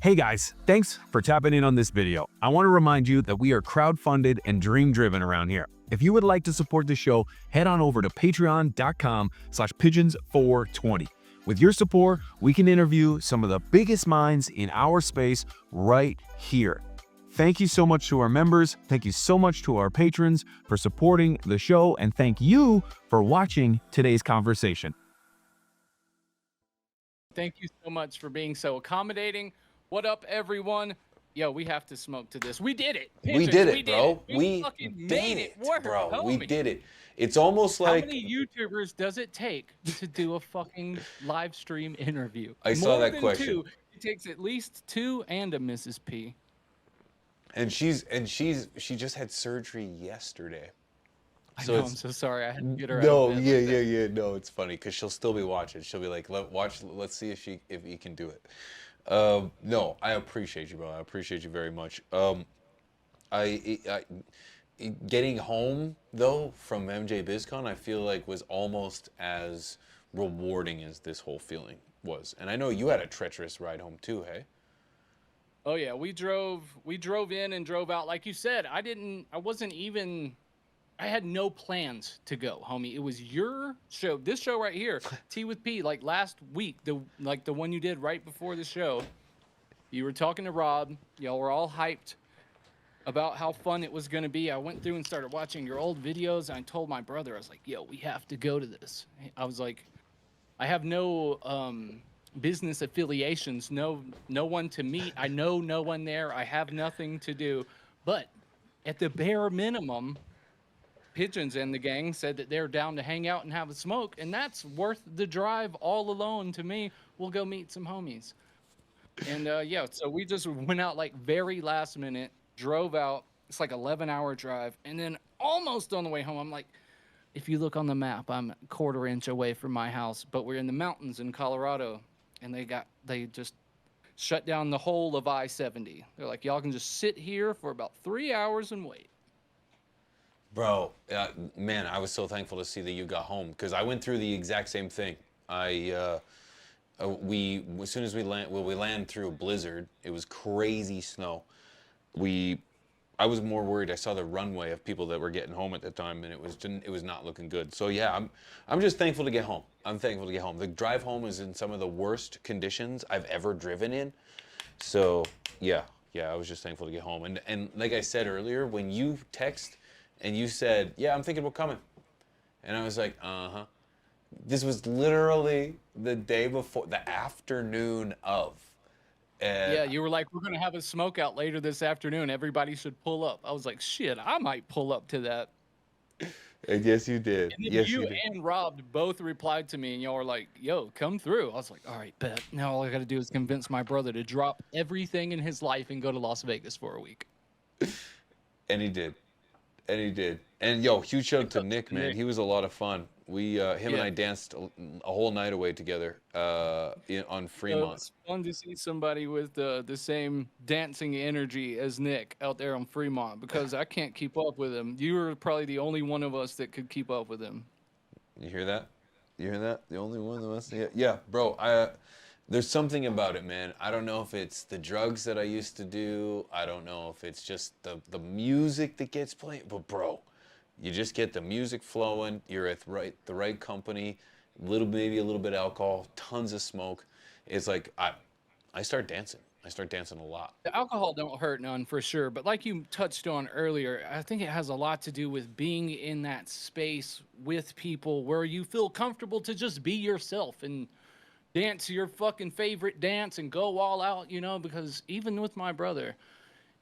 Hey guys, thanks for tapping in on this video. I want to remind you that we are crowdfunded and dream-driven around here. If you would like to support the show, head on over to patreon.com/pigeons420. With your support, we can interview some of the biggest minds in our space right here. Thank you so much to our members. Thank you so much to our patrons for supporting the show, and thank you for watching today's conversation. Thank you so much for being so accommodating. What up, everyone? Yo, we have to smoke to this. We did it. We did it, bro. We fucking made it work, bro. homie. We did it. It's almost like... How many YouTubers does it take to do a fucking live stream interview? I saw that than question. Two. It takes at least two and a Mrs. P. And she just had surgery yesterday. So I'm so sorry. I had to get her No, out of yeah, bed yeah. No, it's funny because she'll still be watching. She'll be like, let's see if you can do it. No, I appreciate you, bro. I appreciate you very much. Getting home though from MJ Bizcon, I feel like was almost as rewarding as this whole feeling was. And I know you had a treacherous ride home too, hey? Oh yeah, we drove in and drove out. Like you said, I had no plans to go, homie. It was your show, this show right here, TeawithP, like last week, the one you did right before the show. You were talking to Rob. Y'all were all hyped about how fun it was going to be. I went through and started watching your old videos, and I told my brother, I was like, yo, we have to go to this. I was like, I have no business affiliations, no one to meet. I know no one there. I have nothing to do. But at the bare minimum, Pigeons and the gang said that they're down to hang out and have a smoke, and that's worth the drive all alone to me. We'll go meet some homies. And yeah, so we just went out like very last minute, drove out. It's like 11-hour drive, and then almost on the way home, I'm like, if you look on the map, I'm a quarter inch away from my house, but we're in the mountains in Colorado, and they just shut down the whole of I-70. They're like, y'all can just sit here for about 3 hours and wait. Bro, man, I was so thankful to see that you got home because I went through the exact same thing. As soon as we land through a blizzard. It was crazy snow. I was more worried. I saw the runway of people that were getting home at the time, and it was not looking good. So yeah, I'm just thankful to get home. I'm thankful to get home. The drive home is in some of the worst conditions I've ever driven in. So yeah, I was just thankful to get home. And like I said earlier, when you text and you said, yeah, I'm thinking about coming. And I was like, uh-huh. This was literally the day before, the afternoon of. And yeah, you were like, we're going to have a smoke out later this afternoon. Everybody should pull up. I was like, shit, I might pull up to that. And yes, you did. And then yes, you did. and Rob both replied to me, and y'all were like, yo, come through. I was like, all right, bet. Now all I got to do is convince my brother to drop everything in his life and go to Las Vegas for a week. And he did. And he did. And yo, huge shout out to Nick, man. He was a lot of fun. Him and I danced a whole night away together on Fremont. So it's fun to see somebody with the same dancing energy as Nick out there on Fremont, because I can't keep up with him. You were probably the only one of us that could keep up with him. You hear that? You hear that? The only one of us? Yeah, bro. There's something about it, man. I don't know if it's the drugs that I used to do. I don't know if it's just the music that gets played. But bro, you just get the music flowing. You're at the right company. Maybe a little bit of alcohol, tons of smoke. It's like I start dancing. I start dancing a lot. The alcohol don't hurt none for sure, but like you touched on earlier, I think it has a lot to do with being in that space with people where you feel comfortable to just be yourself and dance your fucking favorite dance and go all out, you know, because even with my brother,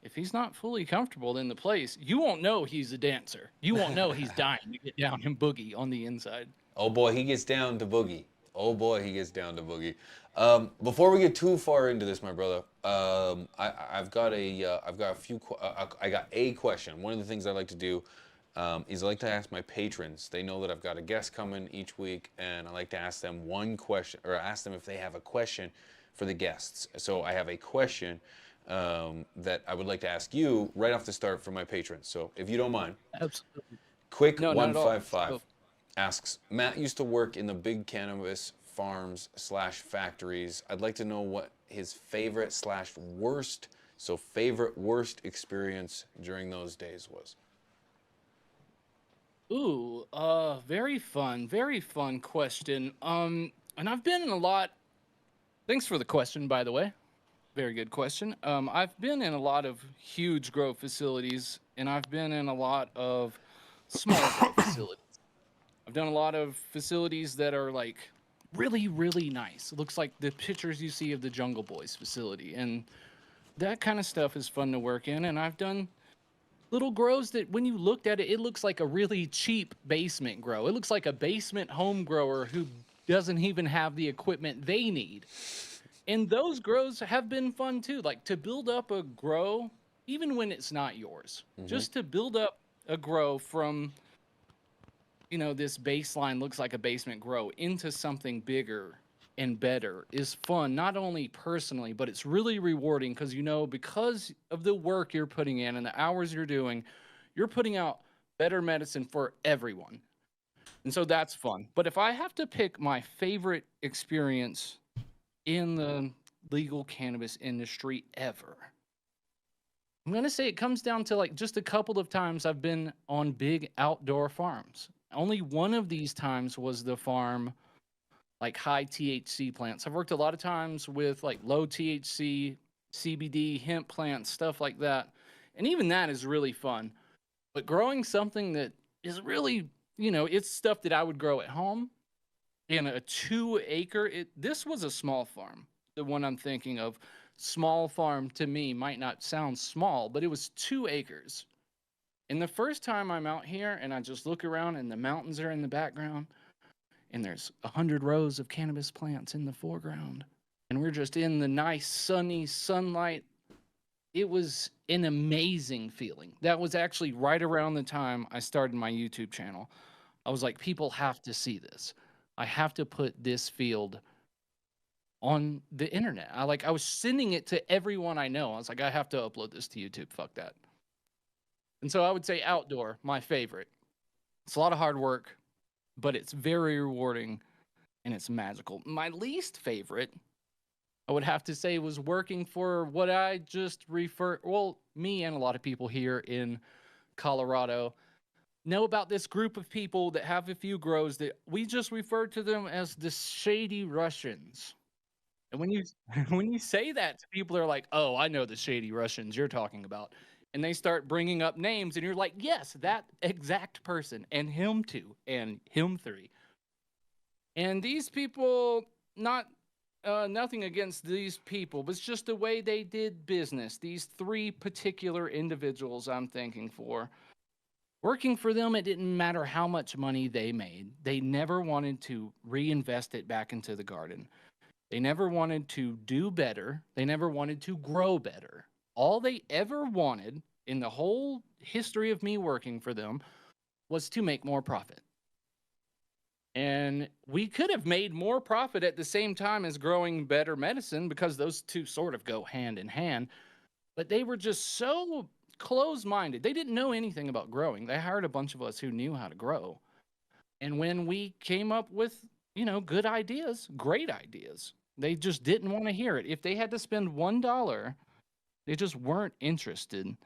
if he's not fully comfortable in the place, you won't know he's a dancer. You won't know he's dying to get down and boogie on the inside. Oh boy, he gets down to boogie. Oh boy, he gets down to boogie. Before we get too far into this, my brother, I got a question. One of the things I like to do is I like to ask my patrons. They know that I've got a guest coming each week, and I like to ask them one question, or ask them if they have a question for the guests. So I have a question that I would like to ask you right off the start for my patrons. So if you don't mind. Absolutely. Quick No, 155 asks, Matt used to work in the big cannabis farms / factories. I'd like to know what his favorite / worst, so favorite worst experience during those days was. Ooh, very fun question. And I've been in a lot. Thanks for the question, by the way. Very good question. I've been in a lot of huge grow facilities, and I've been in a lot of small grow facilities. I've done a lot of facilities that are like really nice. It looks like the pictures you see of the Jungle Boys facility, and that kind of stuff is fun to work in. And I've done little grows that when you looked at it, it looks like a really cheap basement grow. It looks like a basement home grower who doesn't even have the equipment they need. And those grows have been fun too. Like to build up a grow, even when it's not yours, just to build up a grow from, this baseline looks like a basement grow into something bigger and better is fun, not only personally, but it's really rewarding because, because of the work you're putting in and the hours you're doing, you're putting out better medicine for everyone. And so that's fun. But if I have to pick my favorite experience in the legal cannabis industry ever, I'm going to say it comes down to like just a couple of times I've been on big outdoor farms. Only one of these times was the farm, like high THC plants. I've worked a lot of times with like low THC, CBD, hemp plants, stuff like that. And even that is really fun. But growing something that is really, it's stuff that I would grow at home in a 2-acre, this was a small farm. The one I'm thinking of, small farm to me might not sound small, but it was 2 acres. And the first time I'm out here and I just look around and the mountains are in the background and there's 100 rows of cannabis plants in the foreground and we're just in the nice sunny sunlight. It was an amazing feeling. That was actually right around the time I started my YouTube channel. I was like, people have to see this. I have to put this field on the internet. I was sending it to everyone I know. I was like, I have to upload this to YouTube. Fuck that. And so I would say outdoor, my favorite. It's a lot of hard work, but it's very rewarding and it's magical. My least favorite, I would have to say, was working for what I just me and a lot of people here in Colorado know about this group of people that have a few grows that we just refer to them as the shady Russians. And when you when you say that to people, they're like, "Oh, I know the shady Russians you're talking about." And they start bringing up names and you're like, "Yes, that exact person and him too and him three." And these people, nothing against these people, but it's just the way they did business. These 3 particular individuals I'm thinking for. Working for them, it didn't matter how much money they made. They never wanted to reinvest it back into the garden. They never wanted to do better. They never wanted to grow better. All they ever wanted in the whole history of me working for them was to make more profit. And we could have made more profit at the same time as growing better medicine because those two sort of go hand in hand. But they were just so close-minded. They didn't know anything about growing. They hired a bunch of us who knew how to grow. And when we came up with, good ideas, great ideas, they just didn't want to hear it. If they had to spend $1, they just weren't interested.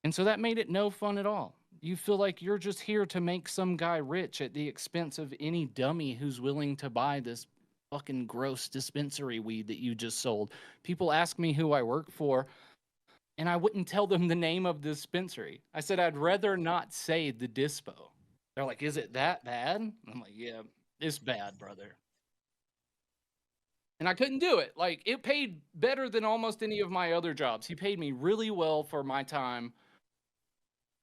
And so that made it no fun at all. You feel like you're just here to make some guy rich at the expense of any dummy who's willing to buy this fucking gross dispensary weed that you just sold. People ask me who I work for, and I wouldn't tell them the name of the dispensary. I said, I'd rather not say the dispo. They're like, is it that bad? I'm like, yeah, it's bad, brother. And I couldn't do it. Like, it paid better than almost any of my other jobs. He paid me really well for my time.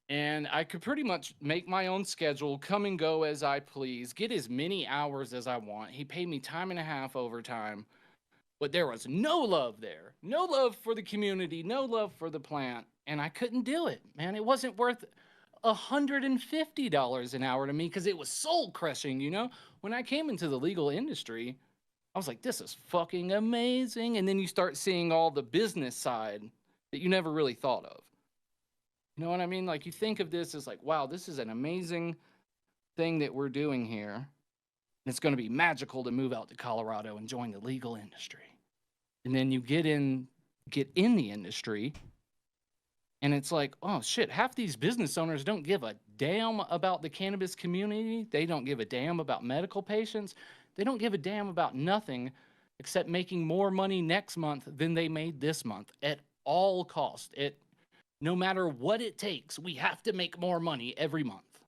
And I could pretty much make my own schedule, come and go as I please, get as many hours as I want. He paid me time and a half overtime. But there was no love there. No love for the community, no love for the plant. And I couldn't do it, man. It wasn't worth $150 an hour to me because it was soul crushing, When I came into the legal industry, I was like, this is fucking amazing. And then you start seeing all the business side that you never really thought of. You know what I mean? Like, you think of this as like, wow, this is an amazing thing that we're doing here. And it's going to be magical to move out to Colorado and join the legal industry. And then you get in the industry, and it's like, oh shit, half these business owners don't give a damn about the cannabis community. They don't give a damn about medical patients. They don't give a damn about nothing except making more money next month than they made this month at all cost. No matter what it takes, we have to make more money every month.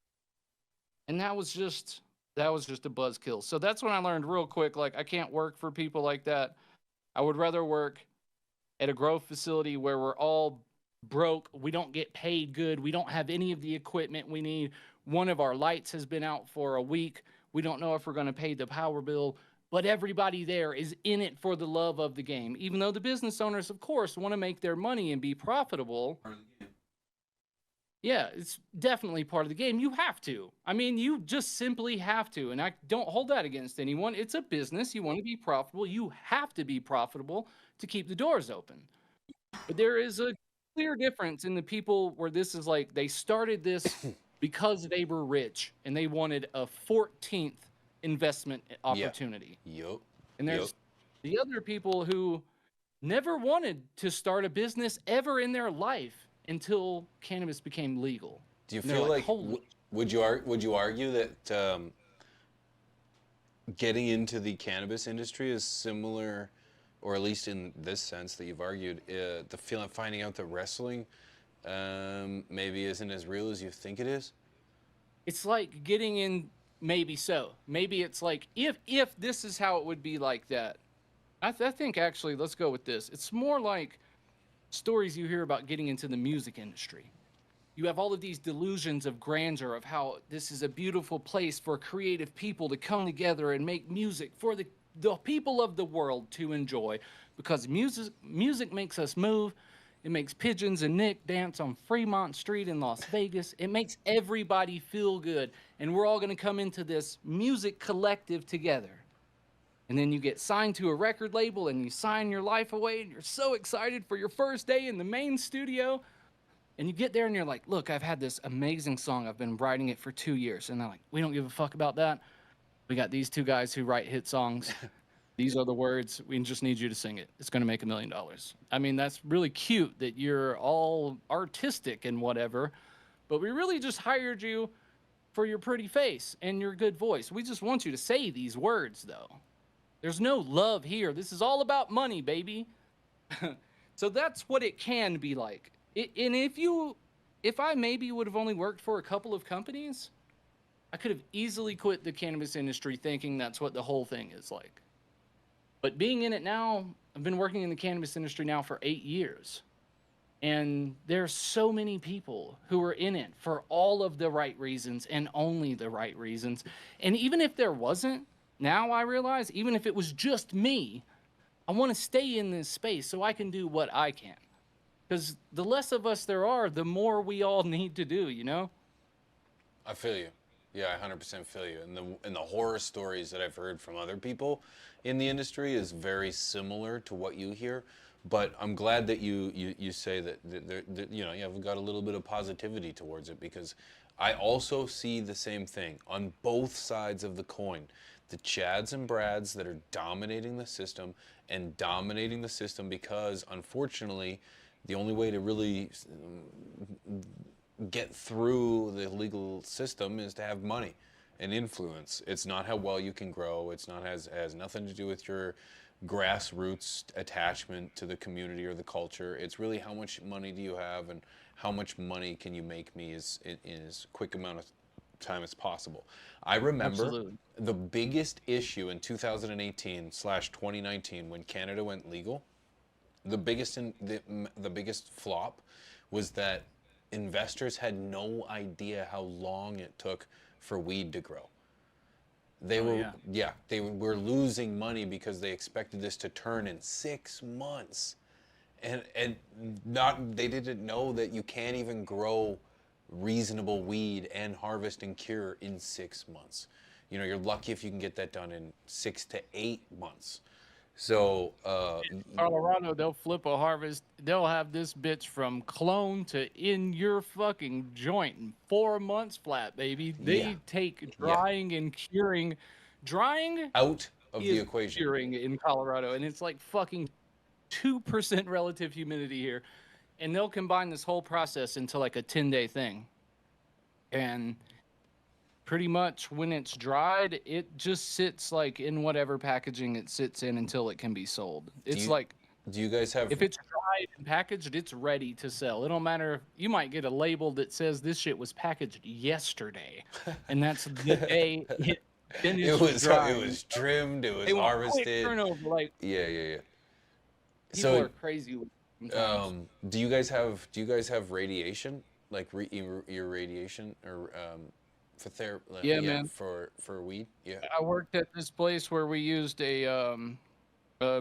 And that was just a buzzkill. So that's when I learned real quick, like, I can't work for people like that. I would rather work at a grow facility where we're all broke. We don't get paid good. We don't have any of the equipment we need. One of our lights has been out for a week. We don't know if we're going to pay the power bill, but everybody there is in it for the love of the game. Even though the business owners, of course, want to make their money and be profitable. Yeah, it's definitely part of the game. You have to. I mean, you just simply have to. And I don't hold that against anyone. It's a business. You want to be profitable. You have to be profitable to keep the doors open. But there is a clear difference in the people where this is like they started this because they were rich and they wanted a 14th investment opportunity. Yep. And there's the other people who never wanted to start a business ever in their life until cannabis became legal. Do you feel like would you argue that getting into the cannabis industry is similar, or at least in this sense that you've argued, finding out that wrestling maybe isn't as real as you think it is? It's like getting in, maybe so. Maybe it's like, if this is how it would be like that. I think actually, let's go with this. It's more like stories you hear about getting into the music industry. You have all of these delusions of grandeur of how this is a beautiful place for creative people to come together and make music for the people of the world to enjoy, because music makes us move. It makes Pigeons and Nick dance on Fremont Street in Las Vegas. It makes everybody feel good, and we're all going to come into this music collective together. And then you get signed to a record label and you sign your life away, and you're so excited for your first day in the main studio. And you get there and you're like, look, I've had this amazing song. I've been writing it for 2 years. And they're like, we don't give a fuck about that. We got these two guys who write hit songs. These are the words. We just need you to sing it. It's going to make $1 million. I mean, that's really cute that you're all artistic and whatever, but we really just hired you for your pretty face and your good voice. We just want you to say these words, though. There's no love here. This is all about money, baby. So that's what it can be like. And if I maybe would have only worked for a couple of companies, I could have easily quit the cannabis industry thinking that's what the whole thing is like. But being in it now, I've been working in the cannabis industry now for 8 years. And there's so many people who are in it for all of the right reasons and only the right reasons. And even if there wasn't, now I realize, even if it was just me, I want to stay in this space so I can do what I can. Because the less of us there are, the more we all need to do, you know? I feel you. Yeah, I 100% feel you. And the horror stories that I've heard from other people in the industry is very similar to what you hear. But I'm glad that you say that you've got a little bit of positivity towards it, because I also see the same thing on both sides of the coin. The Chads and Brads that are dominating the system, and dominating the system because, unfortunately, the only way to really get through the legal system is to have money and influence. It's not how well you can grow. It's not has nothing to do with your grassroots attachment to the community or the culture. It's really how much money do you have and how much money can you make me in as quick amount of time as possible. I remember the biggest issue in 2018/2019 when Canada went legal. The biggest flop was that investors had no idea how long it took for weed to grow. They were losing money because they expected this to turn in 6 months, and they didn't know that you can't even grow reasonable weed and harvest and cure in 6 months. You know, you're lucky if you can get that done in 6 to 8 months. So Colorado, they'll flip a harvest. They'll have this bitch from clone to in your fucking joint in 4 months flat, baby. They take drying and curing Drying Out of the is equation. curing in Colorado, and it's like fucking 2% relative humidity here. And they'll combine this whole process into like a 10-day thing. And pretty much when it's dried, it just sits like in whatever packaging it sits in until it can be sold. It's like Do you guys have? if it's dried and packaged, it's ready to sell. It don't matter if you might get a label that says this shit was packaged yesterday, and that's the day it finished drying. It was trimmed. It was They want quick harvested. turnover. Like Yeah. people are So, crazy sometimes. do you guys have radiation? Like your radiation or for therapy? Yeah, man. For weed. Yeah. I worked at this place where we used a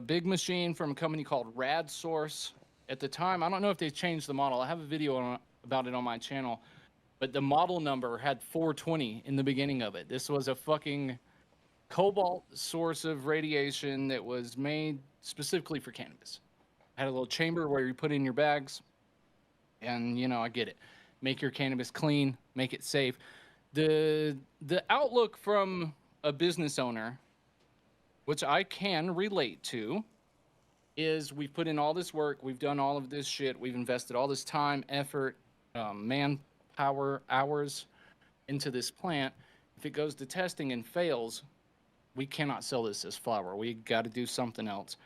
big machine from a company called Rad Source. At the time, I don't know if they changed the model. I have a video about it on my channel, but the model number had 420 in the beginning of it. This was a fucking cobalt source of radiation that was made specifically for cannabis. Had a little chamber where you put in your bags, and I get it. Make your cannabis clean, make it safe. The outlook from a business owner, which I can relate to, is we've put in all this work, we've done all of this shit, we've invested all this time, effort, manpower, hours into this plant. If it goes to testing and fails, we cannot sell this as flour. We got to do something else.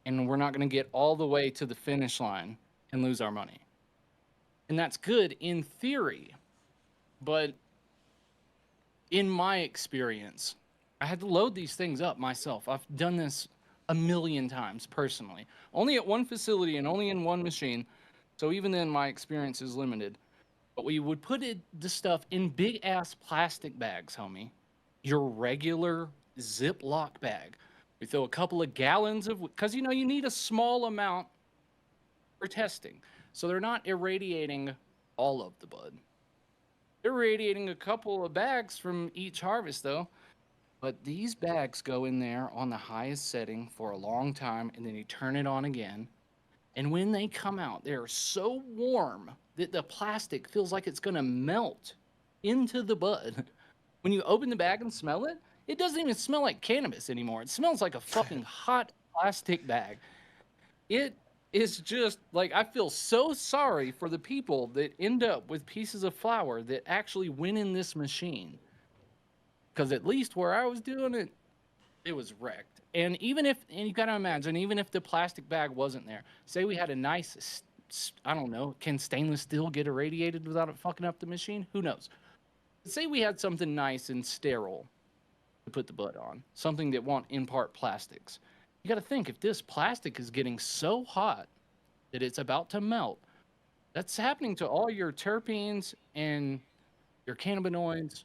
And we're not going to get all the way to the finish line and lose our money. And that's good in theory. But in my experience, I had to load these things up myself. I've done this a million times personally, only at one facility and only in one machine. So even then, my experience is limited. But we would put the stuff in big ass plastic bags, homie. Your regular Ziploc bag. We throw a couple of gallons of, because you need a small amount for testing. So they're not irradiating all of the bud. They're irradiating a couple of bags from each harvest, though. But these bags go in there on the highest setting for a long time, and then you turn it on again. And when they come out, they're so warm that the plastic feels like it's going to melt into the bud. When you open the bag and smell it, it doesn't even smell like cannabis anymore. It smells like a fucking hot plastic bag. It is just like, I feel so sorry for the people that end up with pieces of flour that actually went in this machine. Because at least where I was doing it, it was wrecked. And you got to imagine, even if the plastic bag wasn't there, say we had a nice, I don't know, can stainless steel get irradiated without it fucking up the machine? Who knows? Say we had something nice and sterile to put the bud on, something that won't impart plastics. You got to think, if this plastic is getting so hot that it's about to melt, that's happening to all your terpenes and your cannabinoids.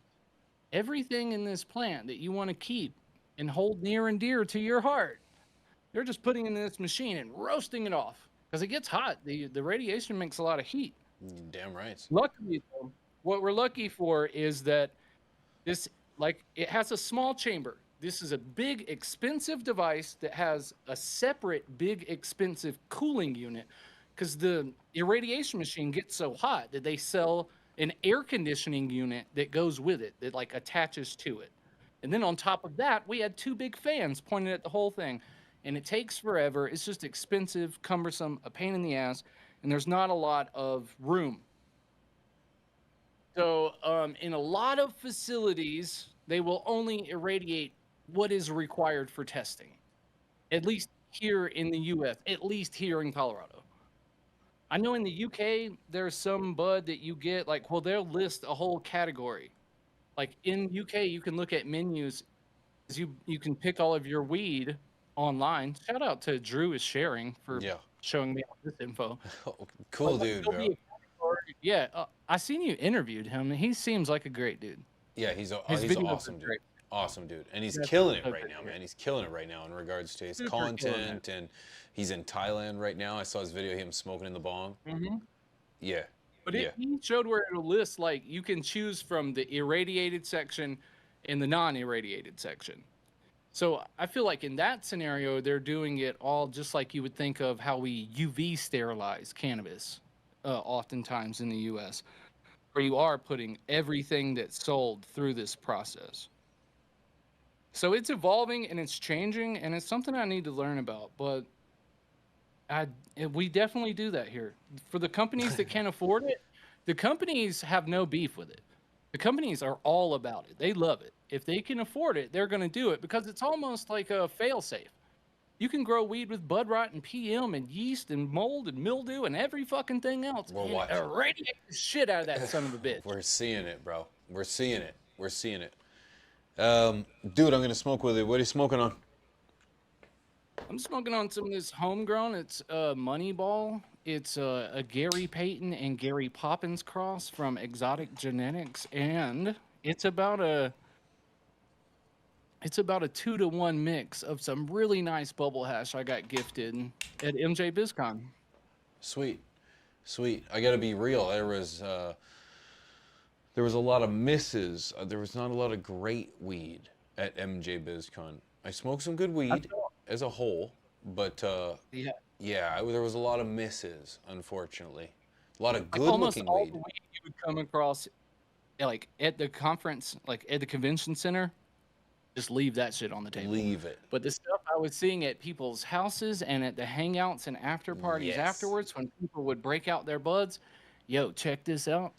Everything in this plant that you want to keep and hold near and dear to your heart, they're just putting in this machine and roasting it off because it gets hot. The radiation makes a lot of heat. Damn right. Luckily, though, what we're lucky for is that this, it has a small chamber. This is a big, expensive device that has a separate, big, expensive cooling unit because the irradiation machine gets so hot that they sell an air conditioning unit that goes with it, that attaches to it. And then on top of that, we had two big fans pointed at the whole thing. And it takes forever. It's just expensive, cumbersome, a pain in the ass, and there's not a lot of room. So in a lot of facilities, they will only irradiate what is required for testing. At least here in the US, at least here in Colorado. I know in the UK, there's some bud that you get, they'll list a whole category. Like in UK, you can look at menus. You can pick all of your weed online. Shout out to Drew is sharing for showing me all this info. Cool dude, bro. Yeah, I seen you interviewed him. He seems like a great dude. Yeah, he's awesome dude. Awesome dude, and he's killing it right now, man. He's killing it right now in regards to his content, and he's in Thailand right now. I saw his video of him smoking in the bong. Mm-hmm. Yeah. But he showed where it'll list, you can choose from the irradiated section and the non-irradiated section. So I feel like in that scenario, they're doing it all just like you would think of how we UV sterilize cannabis, oftentimes in the U.S., where you are putting everything that's sold through this process. So it's evolving and it's changing, and it's something I need to learn about. But we definitely do that here. For the companies that can't afford it, the companies have no beef with it. The companies are all about it. They love it. If they can afford it, they're going to do it because it's almost like a fail-safe. You can grow weed with bud rot and PM and yeast and mold and mildew and every fucking thing else We're and watching. irradiate the shit out of that son of a bitch. We're seeing it, bro. We're seeing it. We're seeing it. Dude, I'm gonna smoke with you. What are you smoking on? I'm smoking on some of this homegrown. It's Moneyball. It's a Gary Payton and Gary Poppins cross from Exotic Genetics, and it's about a 2-to-1 mix of some really nice bubble hash I got gifted at MJ Bizcon. Sweet, sweet. I gotta be real. There was a lot of misses. There was not a lot of great weed at MJ BizCon. I smoked some good weed as a whole, but Yeah, yeah, there was a lot of misses, unfortunately. A lot of like almost good-looking all weed. the weed you would come across, like at the conference, like at the convention center, just leave that shit on the table. Leave it. But the stuff I was seeing at people's houses and at the hangouts and after parties Yes. afterwards, when people would break out their buds, yo, check this out.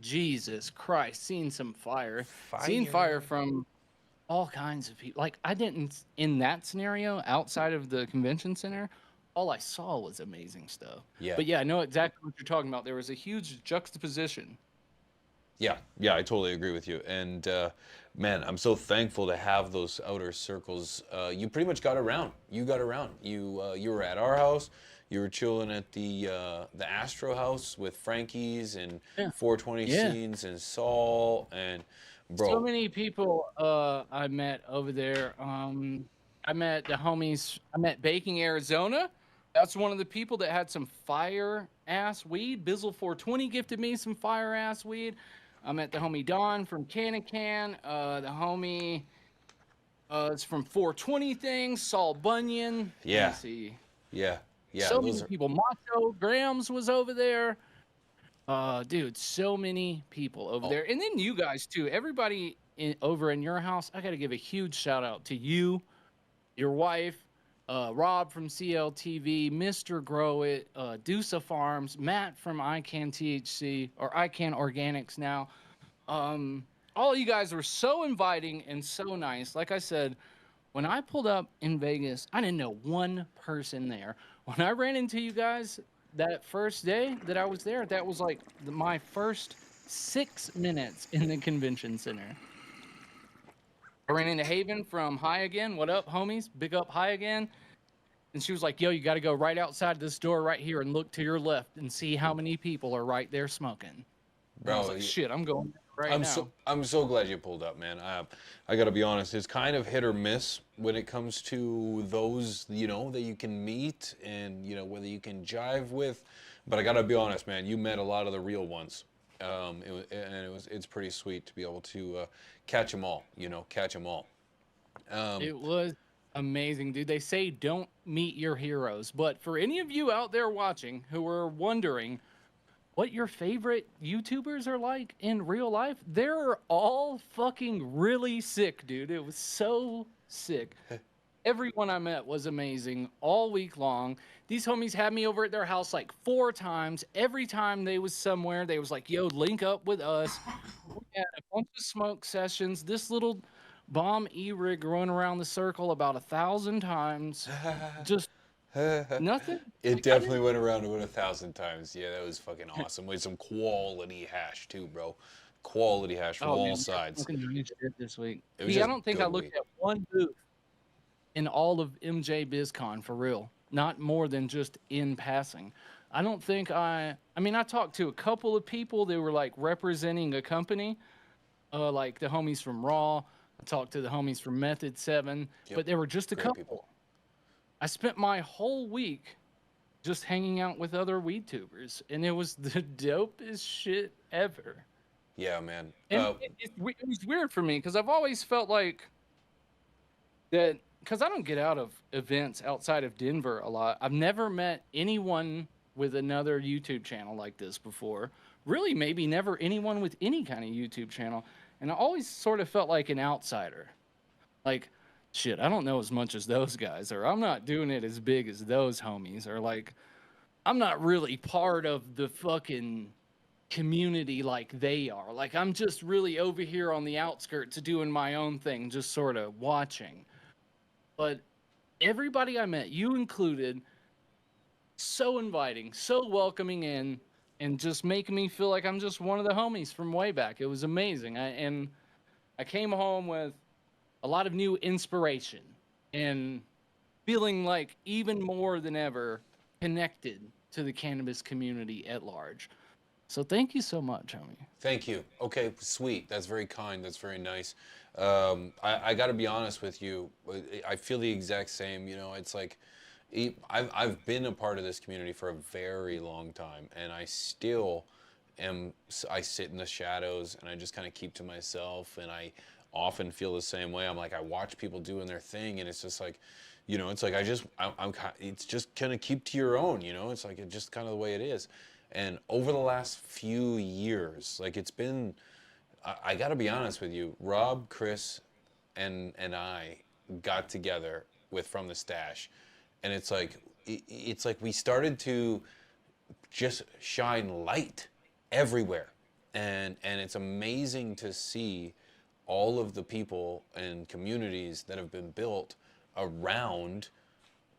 Jesus Christ, seen some fire. Seen fire from all kinds of people. Like I didn't in that scenario outside of the convention center. All I saw was amazing stuff. Yeah. But yeah, I know exactly what you're talking about. There was a huge juxtaposition. Yeah, yeah, I totally agree with you. And man, I'm so thankful to have those outer circles. You pretty much got around. You got around. You were at our house. You were chilling at the Astro house with Frankie's and Yeah. 420 Yeah. scenes and Saul and So bro. many people I met over there. I met the homies. I met Baking Arizona. That's one of the people that had some fire ass weed. Bizzle 420 gifted me some fire ass weed. I met the homie Don from Can and Can. The homie is from 420 things. Saul Bunyan. Let me Yeah, see. yeah, yeah. So Those many are people. Macho Grams was over there. Dude, so many people over oh, there. And then you guys too. Everybody over in your house, I got to give a huge shout out to you, your wife, Rob from CLTV, Mr. Grow It, Dusa Farms, Matt from ICANN THC or ICANN Organics now. All you guys were so inviting and so nice. Like I said, when I pulled up in Vegas, I didn't know one person there. When I ran into you guys that first day that I was there, that was like my first 6 minutes in the convention center. I ran into Haven from High Again. What up, homies? Big up High Again. And she was like, yo, you got to go right outside this door right here and look to your left and see how many people are right there smoking. And I was bro. like, shit, I'm going right now. I'm so glad you pulled up, man. I gotta be honest. It's kind of hit or miss when it comes to those that you can meet and whether you can jive with. But I gotta be honest, man. You met a lot of the real ones. It's pretty sweet to be able to catch them all. Catch them all. It was amazing, dude. They say don't meet your heroes. But for any of you out there watching who are wondering what your favorite YouTubers are like in real life, they're all fucking really sick, dude. It was so sick. Everyone I met was amazing all week long. These homies had me over at their house like 4 times. Every time they was somewhere, they was like, yo, link up with us. We had a bunch of smoke sessions. This little bomb E-rig run around the circle about 1,000 times. Just nothing. It Like, definitely went around 1,000 times. Yeah, that was fucking awesome. With some quality hash too, bro. Quality hash from all man, sides. smoking good shit this week. It was See, I just don't think I good looked weed. at one booth in all of MJ BizCon for real. Not more than just in passing. I don't think I mean, I talked to a couple of people that were like representing a company, like the homies from Raw. I talked to the homies from Method 7, Yep. but there were just a Great couple. people. I spent my whole week just hanging out with other weed tubers, and it was the dopest shit ever. Yeah, man. And it was weird for me because I've always felt like that because I don't get out of events outside of Denver a lot. I've never met anyone with another YouTube channel like this before. Really, maybe never anyone with any kind of YouTube channel. And I always sort of felt like an outsider. Like, shit, I don't know as much as those guys, or I'm not doing it as big as those homies, or like, I'm not really part of the fucking community like they are. Like, I'm just really over here on the outskirts doing my own thing, just sort of watching. But everybody I met, you included, so inviting, so welcoming in, and just making me feel like I'm just one of the homies from way back. It was amazing. And I came home with a lot of new inspiration and feeling like even more than ever connected to the cannabis community at large. So thank you so much, homie. Thank you. Okay, sweet. That's very kind. That's very nice. I got to be honest with you. I feel the exact same. You know, it's like I've been a part of this community for a very long time, and I still am. I sit in the shadows, and I just kind of keep to myself, and I often feel the same way. I'm like, I watch people doing their thing, and it's just like, you know, it's like it's just kind of keep to your own. You know, it's like it's just kind of the way it is. And over the last few years, like it's been, I got to be honest with you, Rob, Chris, and I got together with From the Stash, and it's like we started to just shine light everywhere, and it's amazing to see all of the people and communities that have been built around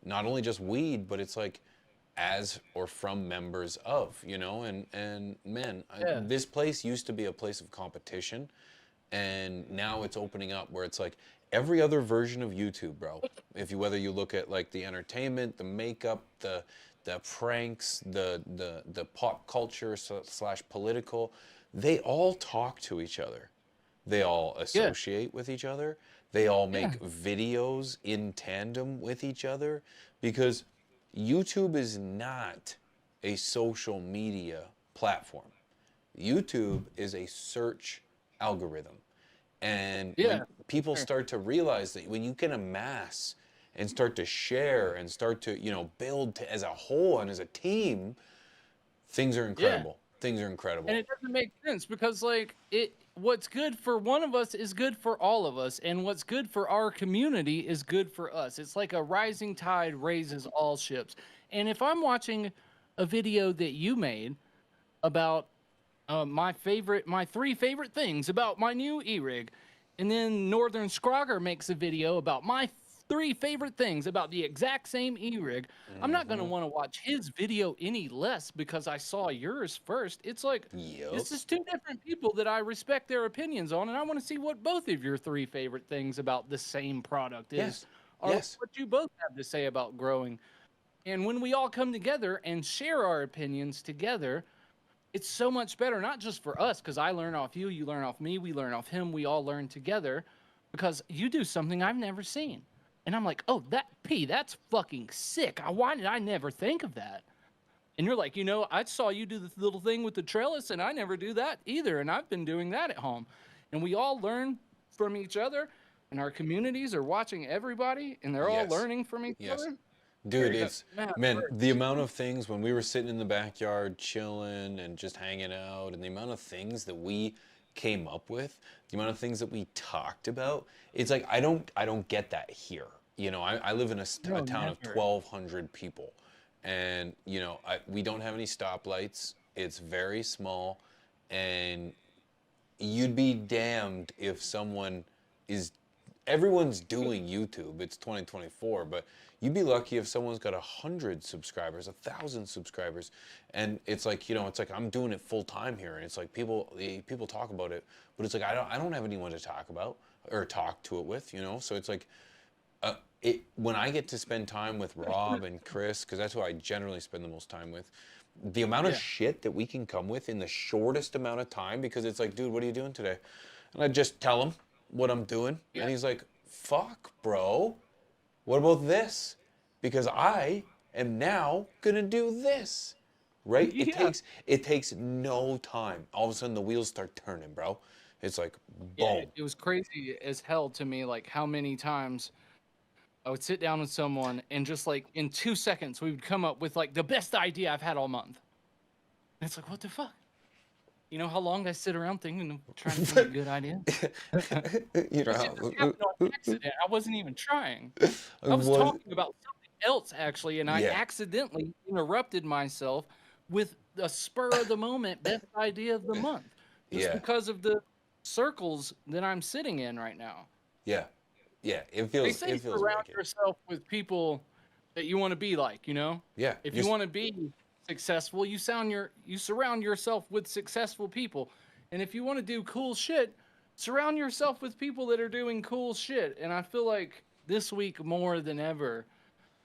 not only just weed, but it's like as or from members of, you know, and man, Yeah. this place used to be a place of competition, and now it's opening up where it's like every other version of YouTube, bro. If you whether you look at like the entertainment, the makeup, the pranks, the pop culture slash political, they all talk to each other. They all Yeah. associate with each other. They all Yeah. make videos in tandem with each other because YouTube is not a social media platform. YouTube is a search algorithm. And Yeah. when people Sure. start to realize that when you can amass and start to share and start to, you know, build as a whole and as a team, things are Yeah. incredible. Things are And incredible. it doesn't make sense because like what's good for one of us is good for all of us, and what's good for our community is good for us. It's like a rising tide raises all ships. And if I'm watching a video that you made about my three favorite things about my new e-rig, and then Northern Scrogger makes a video about my three favorite things about the exact same e-rig, I'm not going to Hmm. want to watch his video any less because I saw yours first. It's like Yep. this is two different people that I respect their opinions on, and I want to see what both of your three favorite things about the same product is, Yes. or Yes. what you both have to say about growing. And when we all come together and share our opinions together, it's so much better, not just for us, because I learn off you, you learn off me, we learn off him, we all learn together, because you do something I've never seen. And I'm like, oh, that's fucking sick. Why did I never think of that? And you're like, I saw you do this little thing with the trellis, and I never do that either. And I've been doing that at home. And we all learn from each other, and our communities are watching everybody, and they're all Yes. learning from each Yes. other. There Dude, you go. it's Man, man, the words. amount of things when we were sitting in the backyard chilling and just hanging out, and the amount of things that we came up with, the amount of things that we talked about, it's like I don't get that here. You know, I live in a No, town of never. 1,200 people, and you know, we don't have any stoplights. It's very small, and you'd be damned if someone is everyone's doing YouTube. It's 2024, but you'd be lucky if someone's got 100 subscribers, 1,000 subscribers, and it's like, you know, it's like I'm doing it full time here, and it's like people talk about it, but it's like I don't have anyone to talk about or talk to it with, you know. So it's like when I get to spend time with Rob and Chris, because that's who I generally spend the most time with, the amount of Yeah. shit that we can come with in the shortest amount of time, because it's like, dude, what are you doing today? And I just tell him what I'm doing, Yeah. and he's like, fuck, bro, what about this? Because I am now gonna do this. Right? It Yeah. takes no time. All of a sudden the wheels start turning, bro. It's like Yeah, boom. it was crazy as hell to me, like how many times I would sit down with someone and just like in 2 seconds we would come up with like the best idea I've had all month. And it's like, what the fuck? You know how long I sit around thinking, trying to think of good ideas? You know, It just happened on accident. I wasn't even trying. I was was talking about something else actually, and I yeah, accidentally interrupted myself with a spur of the moment best idea of the month, just yeah, because of the circles that I'm sitting in right now. yeah, yeah. They say It feels surround wicked. yourself with people that you want to be like, you know? Yeah, If you want to be successful, you surround yourself with successful people. And if you want to do cool shit, surround yourself with people that are doing cool shit. And I feel like this week more than ever,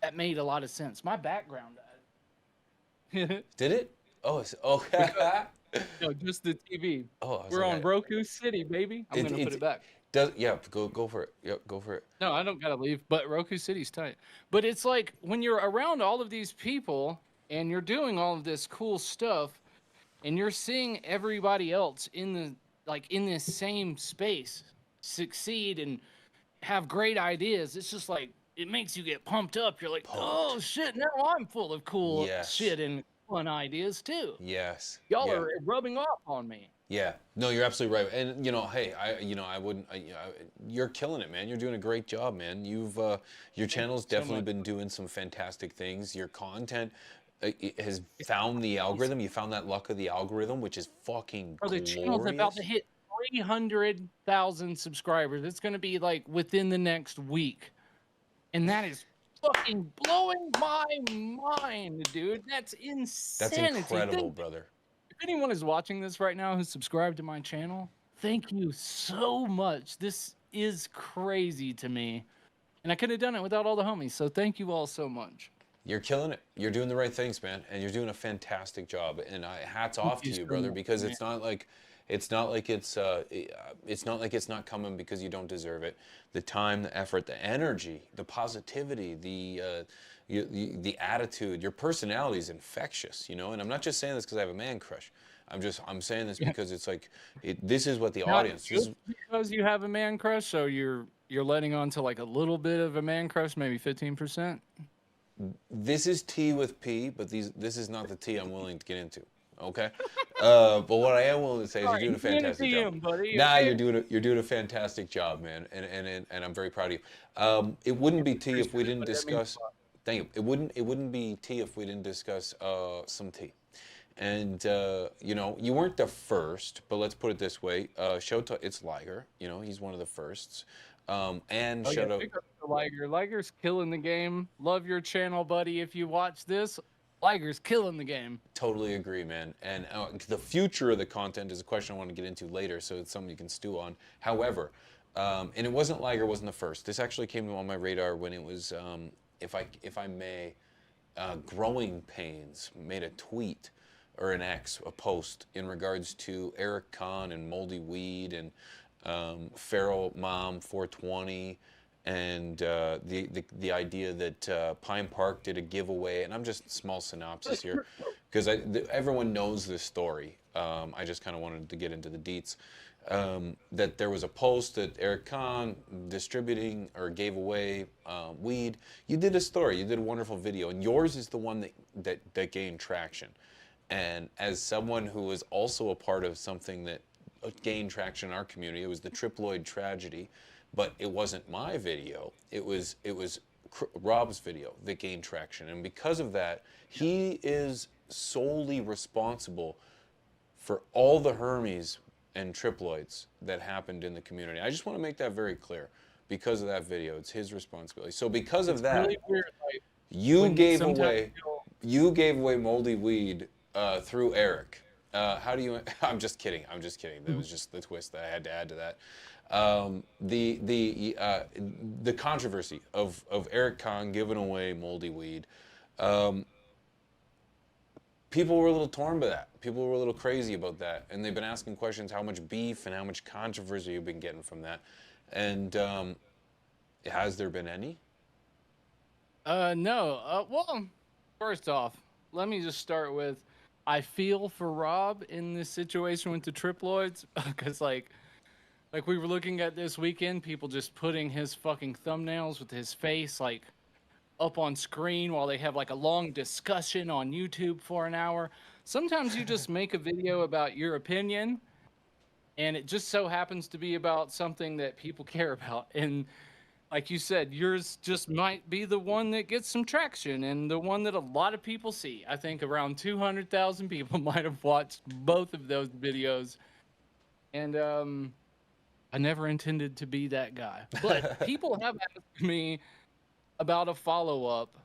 that made a lot of sense. My background died. did it? Oh, oh, Because no, just the TV. oh, I was We're like, on Roku City, baby. I'm gonna put it back. does yeah. Go for it. Yep, go for it. No, I don't gotta leave, but Roku City's tight. But it's like when you're around all of these people and you're doing all of this cool stuff and you're seeing everybody else in the in this same space succeed and have great ideas, it's just like it makes you get pumped up. You're like, oh Pumped. shit, now I'm full of cool Yes. shit and fun ideas too. Yes. Y'all Yeah. are rubbing off on me. Yeah, no, you're absolutely right. And hey, I wouldn't. You're killing it, man. You're doing a great job, man. Your Thank channel's you so definitely much. been doing some fantastic things. Your content it has found the It's algorithm. You found that luck of the algorithm, which is fucking Bro, the channel's about to glorious. hit 300,000 subscribers. It's going to be like within the next week. And that is fucking blowing my mind, dude. That's That's insanity. incredible, brother. If anyone is watching this right now who's subscribed to my channel, thank you so much. This is crazy to me. And I couldn't have done it without all the homies. So thank you all so much. You're killing it. You're doing the right things, man, and you're doing a fantastic job. And hats Thank off you to you, so brother, much, because man. it's not like it's not coming because you don't deserve it. The time, the effort, the energy, the positivity, the attitude, your personality is infectious, you know. And I'm not just saying this because I have a man crush. I'm saying this Yeah. because it's like this is what the Not audience. This is just because you have a man crush, so you're letting on to like a little bit of a man crush, maybe 15%. this is tea with P, but this is not the tea I'm willing to get into. Okay, but what I am willing to say is you're Sorry, doing a hit me in the fantastic job. DM, buddy. Nah, Okay. you're doing a fantastic job, man, and I'm very proud of you. It wouldn't be tea if we didn't But that means discuss. a lot. Thank you. It wouldn't be tea if we didn't discuss some tea. And you know, you weren't the first, but let's put it this way: it's Liger. You know, he's one of the firsts. And Oh yeah, shout out. big up to Liger. Liger's killing the game. Love your channel, buddy. If you watch this, Liger's killing the game. Totally agree, man. And the future of the content is a question I want to get into later, so it's something you can stew on. However, and it wasn't Liger wasn't the first. This actually came on my radar when it was, if I may, Growing Pains made a tweet or a post in regards to Eric Kahn and Moldy Weed and Feral Mom 420 and the idea that Pine Park did a giveaway, and I'm just small synopsis here, because everyone knows this story. I just kind of wanted to get into the deets. That there was a post that Eric Kahn distributing or gave away weed. You did a story. You did a wonderful video, and yours is the one that gained traction. And as someone who was also a part of something that gained traction in our community, it was the Triploid tragedy. But it wasn't my video. It was Rob's video that gained traction, and because of that, he is solely responsible for all the Hermes and triploids that happened in the community. I just want to make that very clear. Because of that video, it's his responsibility. So because of It's that, really weird. Like you when gave sometimes away you gave away Moldy Weed through Eric. How do you? I'm just kidding. I'm just kidding. That was just the twist that I had to add to that. The controversy of Eric Kahn giving away Moldy Weed. People were a little torn by that. People were a little crazy about that, and they've been asking questions: how much beef and how much controversy you've been getting from that, and has there been any? No. Well, first off, let me just start with I feel for Rob in this situation with the triploids because like we were looking at this weekend, people just putting his fucking thumbnails with his face like up on screen while they have like a long discussion on YouTube for an hour. Sometimes you just make a video about your opinion, and it just so happens to be about something that people care about. And like you said, yours just might be the one that gets some traction and the one that a lot of people see. I think around 200,000 people might have watched both of those videos. And I never intended to be that guy. But people have asked me about a follow-up.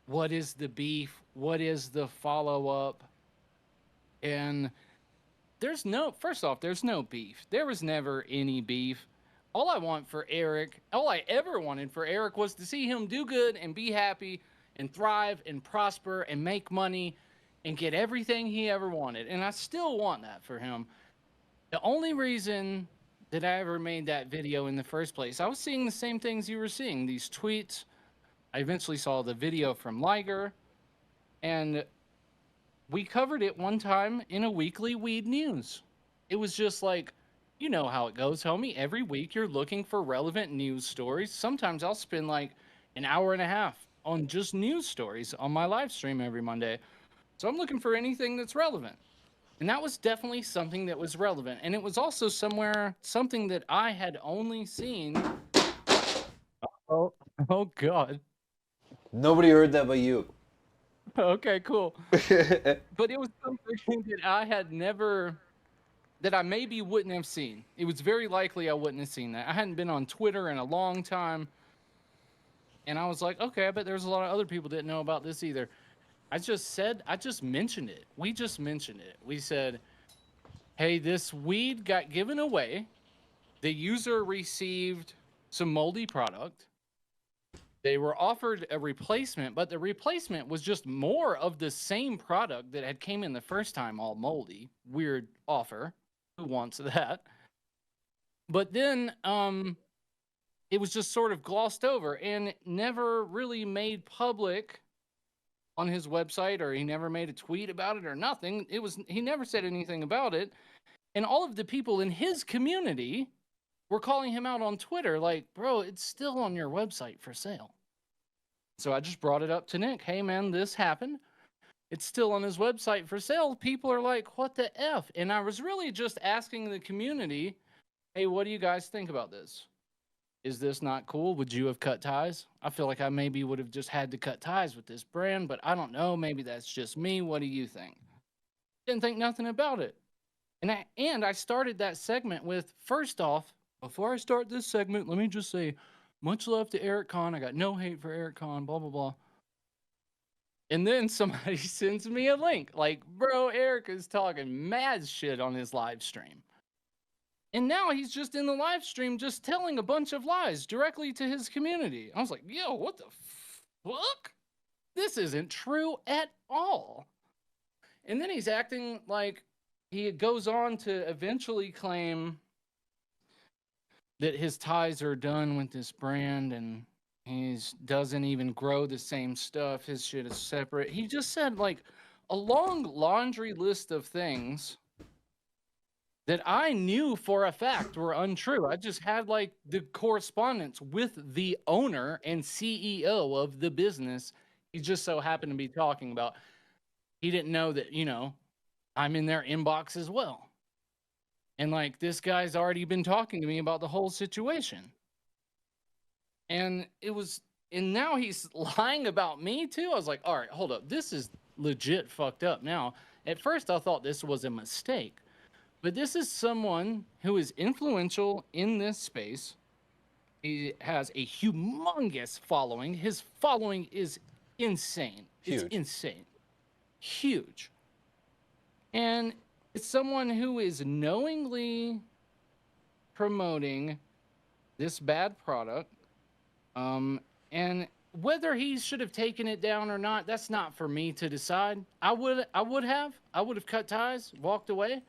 What is the beef? What is the follow-up? And first off, there's no beef. There was never any beef. All I ever wanted for Eric was to see him do good and be happy and thrive and prosper and make money and get everything he ever wanted. And I still want that for him. The only reason that I ever made that video in the first place, I was seeing the same things you were seeing, these tweets. I eventually saw the video from Liger, and we covered it one time in a weekly weed news. It was just like, you know how it goes, homie. Every week you're looking for relevant news stories. Sometimes I'll spend like an hour and a half on just news stories on my live stream every Monday. So I'm looking for anything that's relevant. And that was definitely something that was relevant. And it was also something that I had only seen. Oh, oh God. Nobody heard that but you. Okay, cool. But it was something that I maybe wouldn't have seen. It was very likely I wouldn't have seen that. I hadn't been on Twitter in a long time. And I was like, okay, I bet there's a lot of other people that didn't know about this either. I just mentioned it. We just mentioned it. We said, hey, this weed got given away. The user received some moldy product. They were offered a replacement, but the replacement was just more of the same product that had came in the first time, all moldy. Weird offer. Who wants that? But then it was just sort of glossed over and never really made public on his website, or he never made a tweet about it or nothing. He never said anything about it. And all of the people in his community were calling him out on Twitter like, bro, it's still on your website for sale. So I just brought it up to Nick. Hey, man, this happened. It's still on his website for sale. People are like, what the F? And I was really just asking the community, hey, what do you guys think about this? Is this not cool? Would you have cut ties? I feel like I maybe would have just had to cut ties with this brand, but I don't know. Maybe that's just me. What do you think? Didn't think nothing about it. And I started that segment with, first off, before I start this segment, let me just say, much love to Eric Kahn. I got no hate for Eric Kahn, blah, blah, blah. And then somebody sends me a link. Like, bro, Eric is talking mad shit on his live stream. And now he's just in the live stream just telling a bunch of lies directly to his community. I was like, yo, what the fuck? This isn't true at all. And then he's acting like he goes on to eventually claim that his ties are done with this brand and he doesn't even grow the same stuff. His shit is separate. He just said like a long laundry list of things that I knew for a fact were untrue. I just had like the correspondence with the owner and CEO of the business. He just so happened to be talking about. He didn't know that, I'm in their inbox as well. And like, this guy's already been talking to me about the whole situation. And now he's lying about me too. I was like, all right, hold up. This is legit fucked up. Now, at first I thought this was a mistake. But this is someone who is influential in this space. He has a humongous following. His following is insane. Huge. It's insane. Huge. And it's someone who is knowingly promoting this bad product. And whether he should have taken it down or not, that's not for me to decide. I would have cut ties, walked away.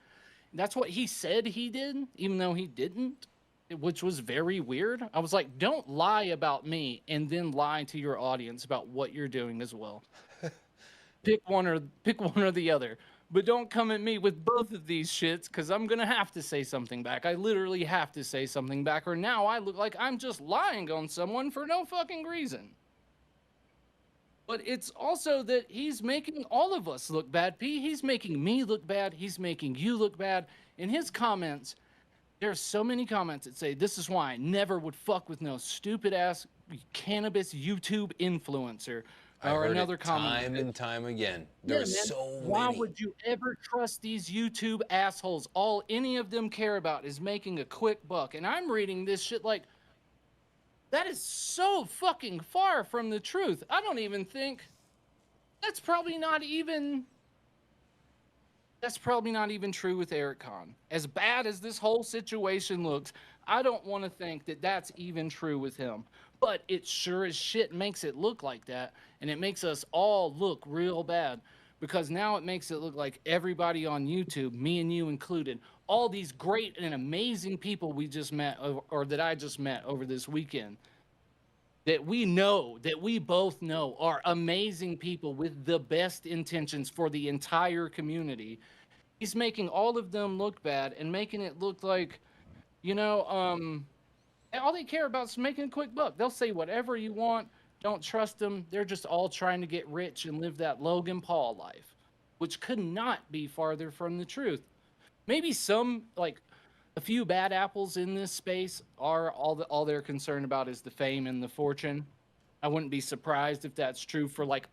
That's what he said he did, even though he didn't, which was very weird. I was like, don't lie about me and then lie to your audience about what you're doing as well. Pick one or the other. But don't come at me with both of these shits, because I'm going to have to say something back. I literally have to say something back, or now I look like I'm just lying on someone for no fucking reason. But it's also that he's making all of us look bad. P, he's making me look bad. He's making you look bad. In his comments, there's so many comments that say, this is why I never would fuck with no stupid ass cannabis YouTube influencer. I Or heard another it comment. time and time again. Yeah, There's man. so Why many. would you ever trust these YouTube assholes? All any of them care about is making a quick buck. And I'm reading this shit like, that is so fucking far from the truth. I don't even think that's probably not even true with Eric Kahn. As bad as this whole situation looks, I don't want to think that that's even true with him. But it sure as shit makes it look like that, and it makes us all look real bad, because now it makes it look like everybody on YouTube, me and you included, all these great and amazing people we just met, or that I just met over this weekend, that we both know are amazing people with the best intentions for the entire community. He's making all of them look bad and making it look like, all they care about is making a quick buck. They'll say whatever you want. Don't trust them. They're just all trying to get rich and live that Logan Paul life, which could not be farther from the truth. Maybe some, like, a few bad apples in this space are all they're concerned about is the fame and the fortune. I wouldn't be surprised if that's true for like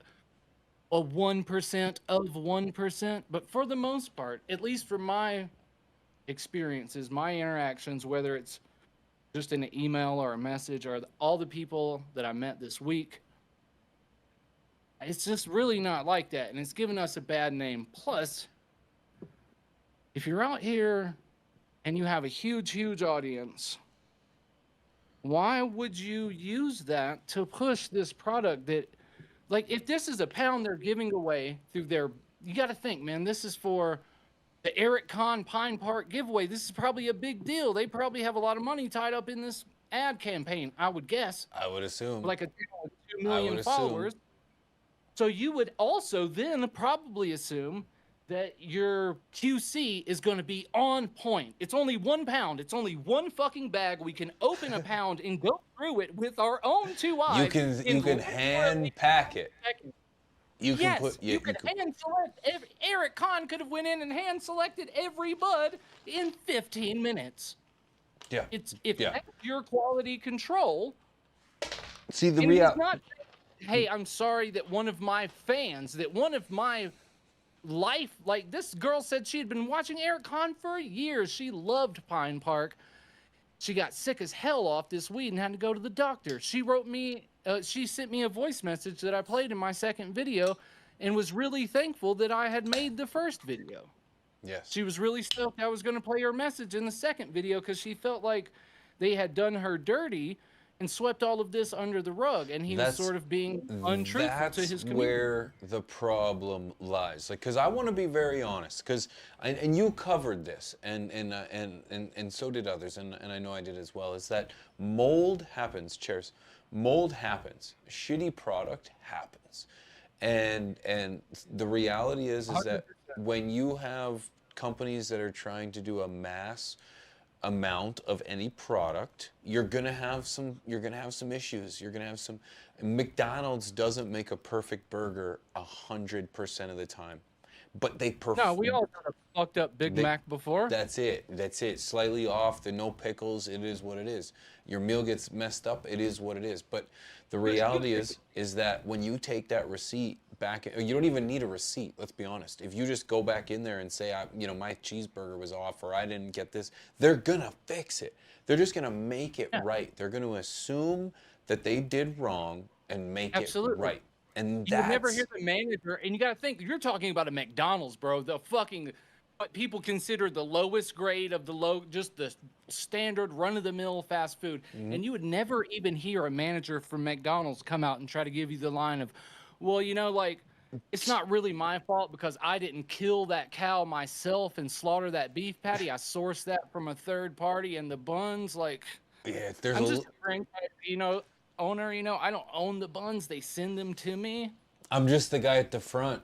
a 1% of 1%, but for the most part, at least from my experiences, my interactions, whether it's just in an email or a message or all the people that I met this week, it's just really not like that, and it's given us a bad name. Plus, if you're out here and you have a huge audience, why would you use that to push this product that, like, if this is a pound they're giving away through their, you got to think, man, this is for the Eric Kahn Pine Park giveaway. This is probably a big deal. They probably have a lot of money tied up in this ad campaign, I would guess. I would assume. Like a channel with 2 I would million assume. followers. So you would also then probably assume that your QC is going to be on point. It's only 1 pound. It's only one fucking bag. We can open a pound and go through it with our own 2 eyes. You can hand pack it. You can Yes, you could hand select. Eric Kahn could have went in and hand selected every bud in 15 minutes. Yeah. If that's your quality control. See the And he's reality. not, hey, I'm sorry that one of my fans, that one of my life, like this girl said she had been watching Eric Kahn for years. She loved Pine Park. She got sick as hell off this weed and had to go to the doctor. She wrote me, she sent me a voice message that I played in my second video and was really thankful that I had made the first video. Yes. She was really stoked I was going to play her message in the second video because she felt like they had done her dirty and swept all of this under the rug, and he was sort of being untruthful to his community. That's where the problem lies. Like, because I want to be very honest, because and you covered this, and so did others, and I know I did as well. Is that mold happens? Cheers. Mold happens. Shitty product happens, and the reality is that 100%. when you have companies that are trying to do a mass amount of any product, you're gonna have some issues. You're gonna have some. McDonald's doesn't make a perfect burger 100% of the time, but they No, we all got a fucked up Big Mac before. That's it. Slightly off. The no pickles. It is what it is. Your meal gets messed up. It is what it is. But the reality is that when you take that receipt back, you don't even need a receipt. Let's be honest. If you just go back in there and say, my cheeseburger was off, or I didn't get this, they're gonna fix it. They're just gonna make it right. They're gonna assume that they did wrong and make it right. And you would never hear the manager, and you got to think, you're talking about a McDonald's, bro. The fucking, what people consider the lowest grade of just the standard run-of-the-mill fast food. And you would never even hear a manager from McDonald's come out and try to give you the line of, well, it's not really my fault because I didn't kill that cow myself and slaughter that beef patty. I sourced that from a third party, and the buns, there's I'm just a franchise, owner, I don't own the buns. They send them to me. I'm just the guy at the front.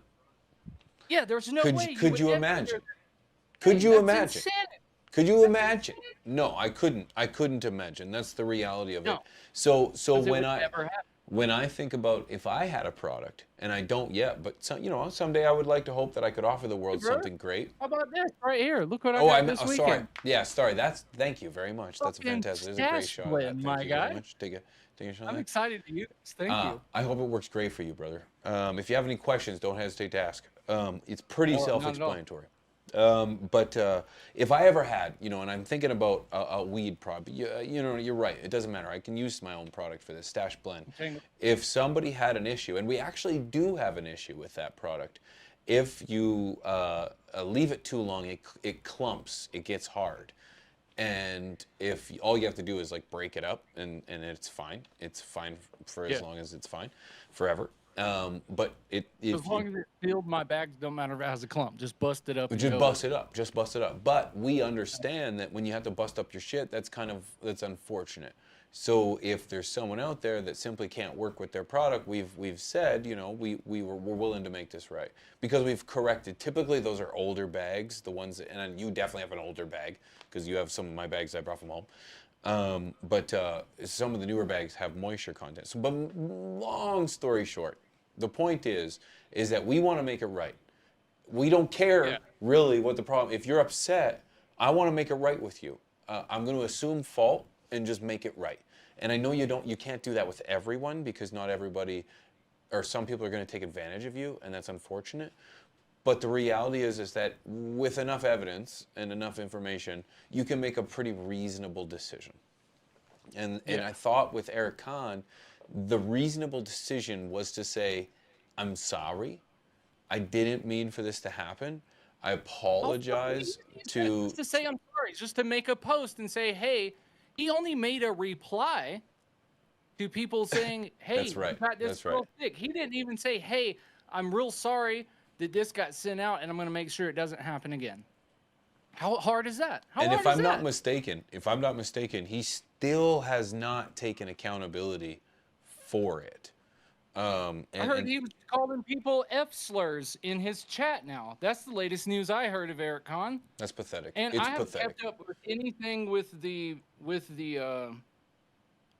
Yeah, there's no way. Could you imagine? Could you imagine? Could you imagine? No, I couldn't. I couldn't imagine. That's the reality of it. So when I think about if I had a product, and I don't yet, but someday I would like to hope that I could offer the Hey, world bro, something great. how about this right here? Look what I Oh, got this sorry. weekend. Yeah, sorry. Thank you very much. That's a Fucking fantastic. There's a great stash shot of that. blend, Thank my you very guy. much. Take a shot of I'm that. excited to use this. Thank you. I hope it works great for you, brother. If you have any questions, don't hesitate to ask. It's pretty Oh, not at all. self-explanatory. But if I ever had, and I'm thinking about a weed product, you're right. It doesn't matter. I can use my own product for this stash blend. Okay. If somebody had an issue, and we actually do have an issue with that product, if you leave it too long, it clumps, it gets hard. And if all you have to do is like break it up, and it's fine. It's fine for as long as it's fine, forever. But As long as it sealed, my bags don't matter if it has a clump. Just bust it up. just bust it up. Just bust it up. But we understand that when you have to bust up your shit, that's unfortunate. So if there's someone out there that simply can't work with their product, we've said, we're willing to make this right, because we've corrected. Typically those are older bags, the ones that, and you definitely have an older bag because you have some of my bags I brought from home. But some of the newer bags have moisture content. So, but long story short, the point is that we want to make it right. We don't care really what the problem. If you're upset, I want to make it right with you. I'm going to assume fault and just make it right. And I know you can't do that with everyone, because not everybody, or some people are going to take advantage of you, and that's unfortunate. But the reality is that with enough evidence and enough information, you can make a pretty reasonable decision. And I thought with Eric Kahn, the reasonable decision was to say, I'm sorry. I didn't mean for this to happen. I apologize Just to say I'm sorry, just to make a post and say, hey, he only made a reply to people saying, hey, That's right. you got this real sick. He didn't even say, hey, I'm real sorry that this got sent out, and I'm going to make sure it doesn't happen again. How hard is that? If I'm not mistaken, he still has not taken accountability for it. I heard he was calling people F slurs in his chat now. That's the latest news I heard of Eric Kahn. That's pathetic. And I haven't kept up with anything with the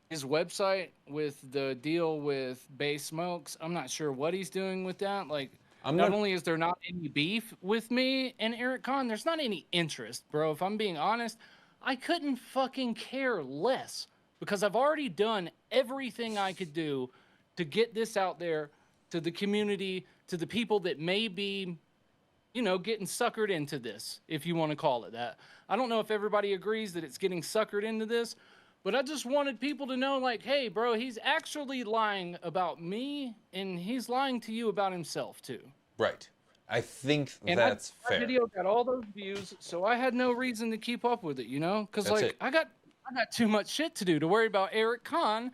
his website, with the deal with Bay Smokes. I'm not sure what he's doing with that. Like, not only is there not any beef with me and Eric Kahn, there's not any interest, bro. If I'm being honest, I couldn't fucking care less, because I've already done everything I could do to get this out there to the community, to the people that may be, getting suckered into this, if you want to call it that. I don't know if everybody agrees that it's getting suckered into this, but I just wanted people to know, like, hey, bro, he's actually lying about me, and he's lying to you about himself, too. Right. I think that's fair. My video got all those views, so I had no reason to keep up with it, Because, I got too much shit to do to worry about Eric Kahn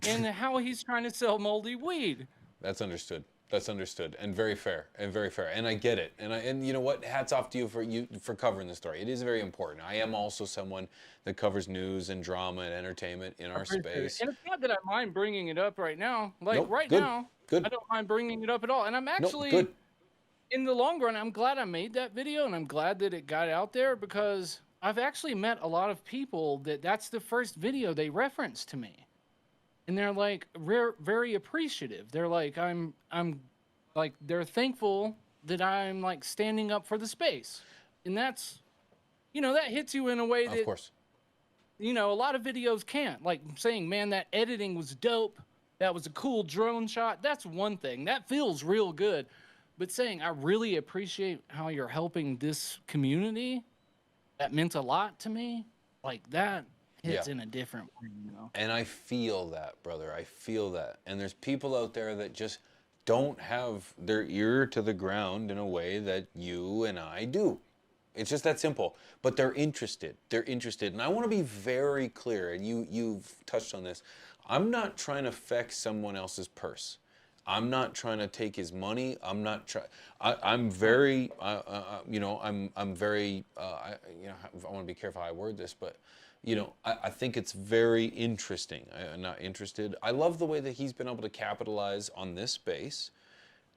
and how he's trying to sell moldy weed. That's understood. And very fair. And I get it. And you know what? Hats off to you for covering the story. It is very important. I am also someone that covers news and drama and entertainment in our space. And it's not that I mind bringing it up right now. Like, nope, now, I don't mind bringing it up at all. And I'm actually, in the long run, I'm glad I made that video, and I'm glad that it got out there, because I've actually met a lot of people that's the first video they reference to me. And they're like very appreciative. They're like, I'm like, they're thankful that I'm like standing up for the space. And that's, that hits you in a way that, of course, a lot of videos can't. Like saying, man, that editing was dope. That was a cool drone shot. That's one thing. That feels real good. But saying, I really appreciate how you're helping this community, that meant a lot to me. Like, that hits in a different way, And I feel that, brother. I feel that. And there's people out there that just don't have their ear to the ground in a way that you and I do. It's just that simple. But they're interested. And I want to be very clear, and you've touched on this. I'm not trying to affect someone else's purse. I'm not trying to take his money. I'm not trying. I'm very, I'm very. I want to be careful how I word this, but I think it's very interesting. I'm not interested. I love the way that he's been able to capitalize on this space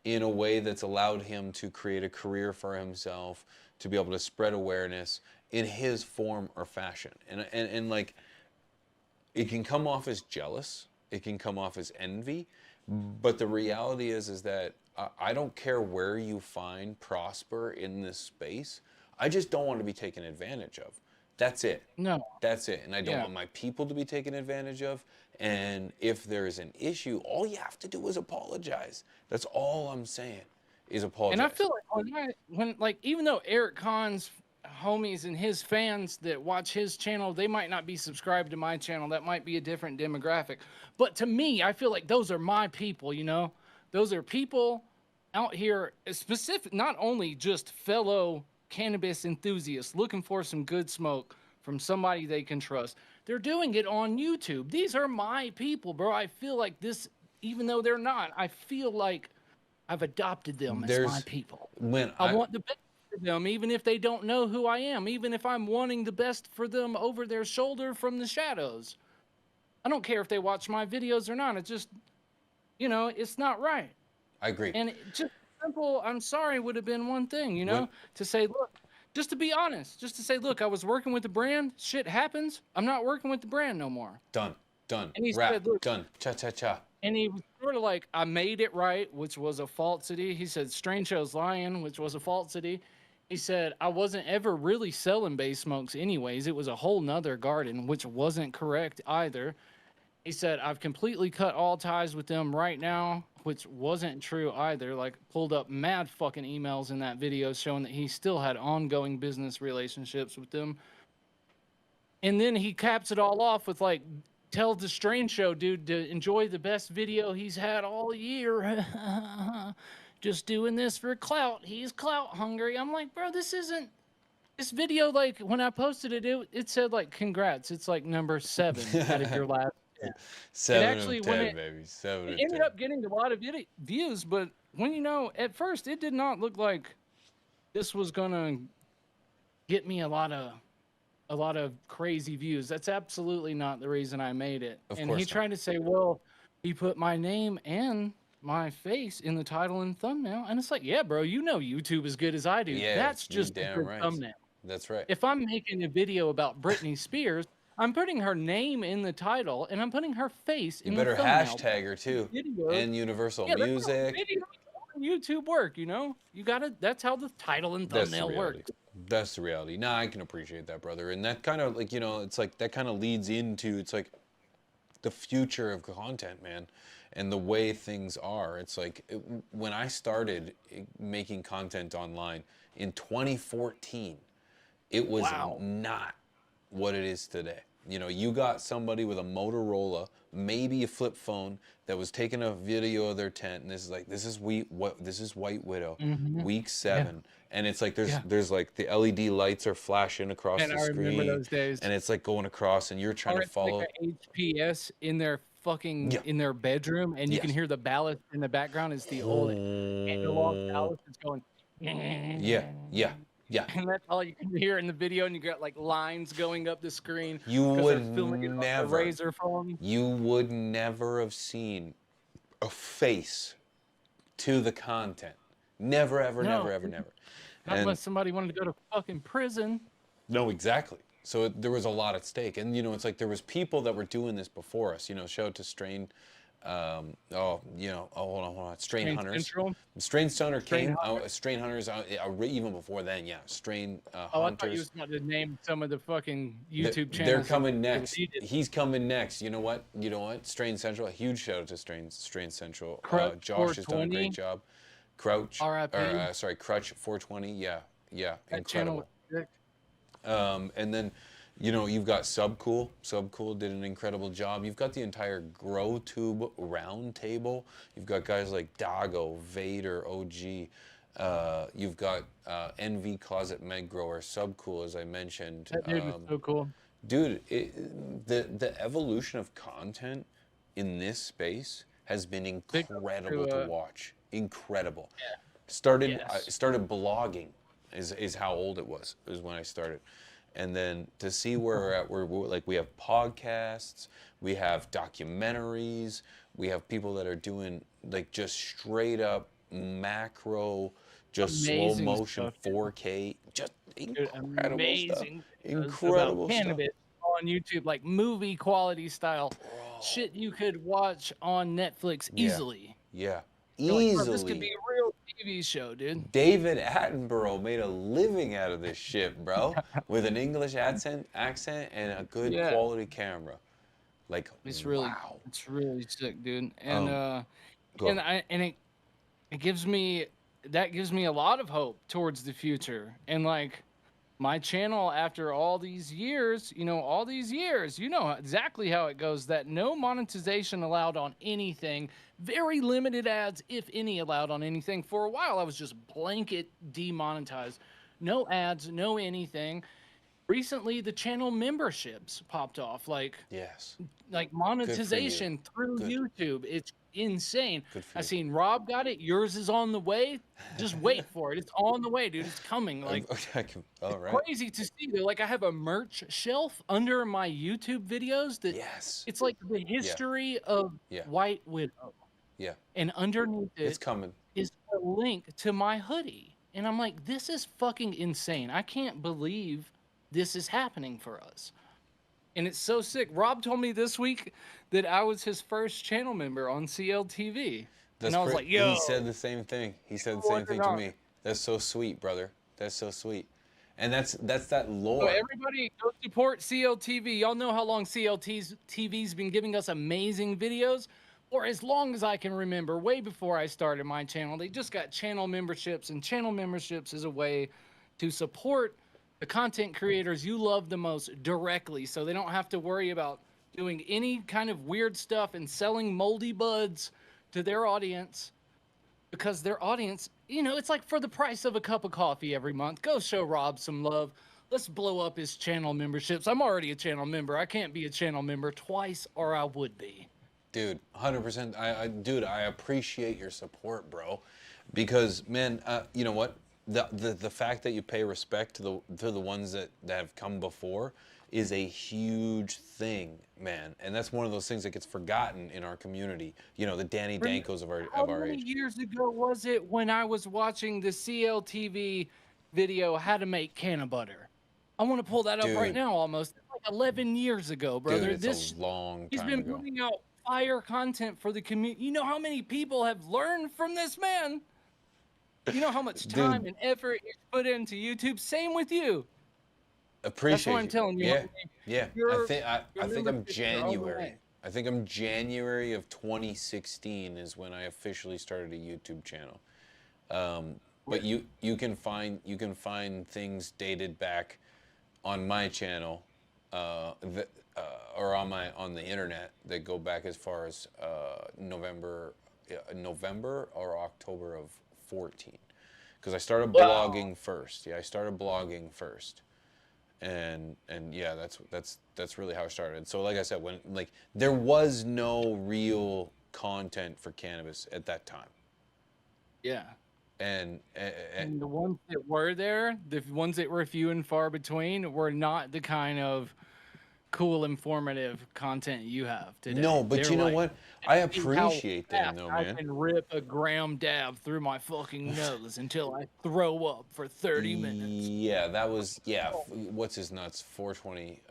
in a way that's allowed him to create a career for himself, to be able to spread awareness in his form or fashion. And like, it can come off as jealous, it can come off as envy. But the reality is that I don't care where you find prosper in this space. I just don't want to be taken advantage of. That's it. No. That's it. And I don't Yeah. want my people to be taken advantage of. And if there is an issue, all you have to do is apologize. That's all I'm saying is apologize. And I feel like when like even though Eric Kahn's homies and his fans that watch his channel, they might not be subscribed to my channel. That might be a different demographic. But to me, I feel like those are my people, you know? Those are people out here, specific, not only just fellow cannabis enthusiasts looking for some good smoke from somebody they can trust. They're doing it on YouTube. These are my people, bro. I feel like this, even though they're not, I feel like I've adopted them as my people. When I want the best for them, even if they don't know who I am, even if I'm wanting the best for them over their shoulder from the shadows. I don't care if they watch my videos or not. It's just, you know, it's not right. I agree. And just simple, I'm sorry would have been one thing, you know, to say, look, just to be honest, just to say, look, I was working with the brand. Shit happens. I'm not working with the brand no more. Done. And he Wrap. said, look, done. Cha-cha-cha. And he was sort of like, I made it right, which was a falsity. He said, Strange Show's lying, which was a falsity. He said, I wasn't ever really selling base smokes anyways. It was a whole nother garden, which wasn't correct either. He said, I've completely cut all ties with them right now, which wasn't true either. Like, pulled up mad fucking emails in that video showing that he still had ongoing business relationships with them. And then he caps it all off with, like, tell the Strange Show dude to enjoy the best video he's had all year. Just doing this for clout. He's clout hungry. I'm like, bro, this isn't... This video, like, when I posted it, it said, like, congrats. It's, like, number 7 out of your last 10. 7 actually, of when 10, baby. 7 It of ended 10. up getting a lot of views, but when, you know, at first, it did not look like this was going to get me a lot of crazy views. That's absolutely not the reason I made it. And he tried to say, well, he put my name and my face in the title and thumbnail. And it's like, yeah, bro, you know YouTube as good as I do. Yeah, that's just a damn good right. thumbnail. That's right. If I'm making a video about Britney Spears, I'm putting her name in the title and I'm putting her face in the thumbnail. You better hashtag her too. Videos. And Universal Yeah, Music. YouTube work, you know? You gotta, that's how the title and thumbnail work. That's the reality. Nah, I can appreciate that, brother. And that kind of, like, you know, it's like that kind of leads into, it's like the future of content, man, and the way things are. It's like when I started making content online in 2014, it was not what it is today. You know, you got somebody with a Motorola, maybe a flip phone, that was taking a video of their tent, and this is like, this is White Widow, week 7, and it's like there's like the LED lights are flashing across the screen. I remember those days. And it's like going across, and you're trying to follow. Like a HPS in their fucking in their bedroom, and you can hear the ballast in the background. Is the old analog ballast that's going. Yeah. And that's all you can hear in the video, and you got like lines going up the screen. You would never razor phone. You would never have seen a face to the content. Never, ever, never. Not unless somebody wanted to go to fucking prison. No, exactly. So there was a lot at stake, and you know, it's like there was people that were doing this before us. You know, shout out to Strain. Hold on. Strain Hunters. Central? Strain Stoner came. Strain Hunters. Even before then, yeah. Strain Hunters. I thought you was about to name some of the fucking YouTube channels. They're coming next. He's coming next. You know what? Strain Central. A huge shout out to Strain Central. Josh has done a great job. Crouch. Crutch 420. Yeah. Incredible. And then, you know, you've got Subcool. Subcool did an incredible job. You've got the entire Grow Tube roundtable. You've got guys like Dago, Vader, OG. You've got NV Closet Meg Grower, Subcool, as I mentioned. That dude was so cool. Dude, the evolution of content in this space has been incredible to watch. Incredible. Yeah. I started blogging is how old it was. Is when I started. And then to see where we're at, we're like, we have podcasts, we have documentaries, we have people that are doing like just straight up macro, just slow motion 4K, just incredible stuff. Incredible cannabis on YouTube, like movie quality style. shit you could watch on Netflix Yeah. easily. Yeah. You're like, bro, this could be Easily. a real TV show, dude. David Attenborough made a living out of this shit, bro, with an English accent and a good Yeah, quality camera. Like, wow. it's really sick, dude. Um, go. It gives me that gives me a lot of hope towards the future. And like my channel after all these years, you know exactly how it goes, that no monetization allowed on anything, very limited ads, if any, allowed on anything. For a while, I was just blanket demonetized, no ads, no anything. Recently, the channel memberships popped off, Yes. like Good for you. monetization through Good. YouTube. It's insane. Good for I you. seen Rob got it. Yours is on the way. Just wait for it. It's on the way, dude. It's coming. Like, All it's right. crazy to see. Though, like, I have a merch shelf under my YouTube videos that Yes. it's like the history of Yeah. White Widow, Yeah. and underneath It's it coming. is a link to my hoodie. And I'm like, this is fucking insane. I can't believe this is happening for us. And it's so sick. Rob told me this week that I was his first channel member on CLTV. And I was like, yo. He said the same thing. He said the same thing to me. That's so sweet, brother. That's so sweet. And that's that So lore. everybody go support CLTV. Y'all know how long TV's been giving us amazing videos for as long as I can remember, way before I started my channel. They just got channel memberships, and channel memberships is a way to support the content creators you love the most directly, so they don't have to worry about doing any kind of weird stuff and selling moldy buds to their audience, because their audience, it's like for the price of a cup of coffee every month. Go show Rob some love. Let's blow up his channel memberships. I'm already a channel member. I can't be a channel member twice, or I would be. Dude, 100%. Dude, I appreciate your support, bro. Because, man, you know what? The fact that you pay respect to the ones that have come before is a huge thing, man. And that's one of those things that gets forgotten in our community. You know, the Danny Dankos of our How age. many years ago was it when I was watching the CLTV video, How to Make Can of Butter? I want to pull that up right Dude. now almost. It's like 11 years ago, brother. Dude, it's a long He's time been ago. putting out fire content for the community. You know how many people have learned from this man? You know how much time and effort he's put into YouTube? Same with you. Appreciate That's why I'm telling you. Yeah, yeah. Your I think I'm memberships are on the January. way. I think I'm January of 2016 is when I officially started a YouTube channel. But you can find things dated back on my channel, or on the internet that go back as far as November or October of 14, because I started blogging first. Yeah, I started blogging first, and yeah, that's really how I started. So like I said, when there was no real content for cannabis at that time, Yeah. and And the ones that were there, the ones that were few and far between, were not the kind of cool, informative content you have today. no, but They're you know like, what? I "See how appreciate them fast though, I man. can rip a gram dab through my fucking nose until I throw up for 30 minutes." Yeah, that was what's his nuts? 420,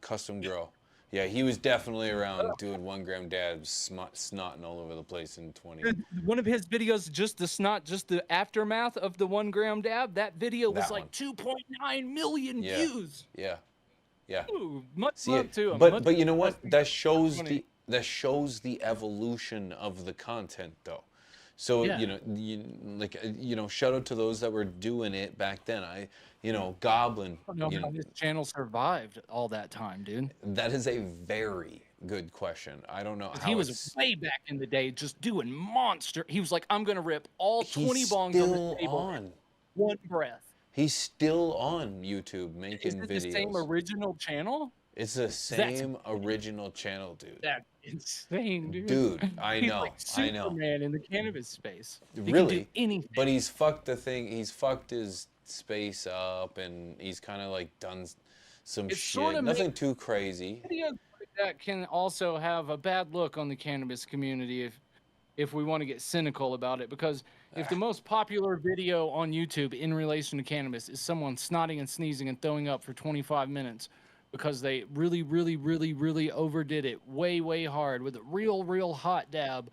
custom grow. Yeah, he was definitely around doing 1 gram dabs, snotting all over the place in 20. One of his videos, just the aftermath of the 1 gram dab, that video was That like one. 2.9 million Yeah. views. Yeah, yeah. Ooh, much See love it, to him. but you know what? Much funny. That shows the evolution of the content, though. So Yeah. shout out to those that were doing it back then. Goblin. I don't know how his channel survived all that time, dude. That is a very good question. I don't know how He was way back in the day just doing monster. He was like, I'm gonna rip all 20 bongs on the table in one breath. He's still on YouTube Is making it videos. the same original channel? It's the same original channel, dude. That's insane, dude. Dude, I He's know, like I know. Superman in the cannabis space. He can Really? do anything. But he's fucked He's fucked his space up, and he's kind of like done some It's shit. sorta Nothing too crazy. Videos like that can also have a bad look on the cannabis community if we want to get cynical about it, because if the most popular video on YouTube in relation to cannabis is someone snotting and sneezing and throwing up for 25 minutes because they really overdid it way hard with a real hot dab.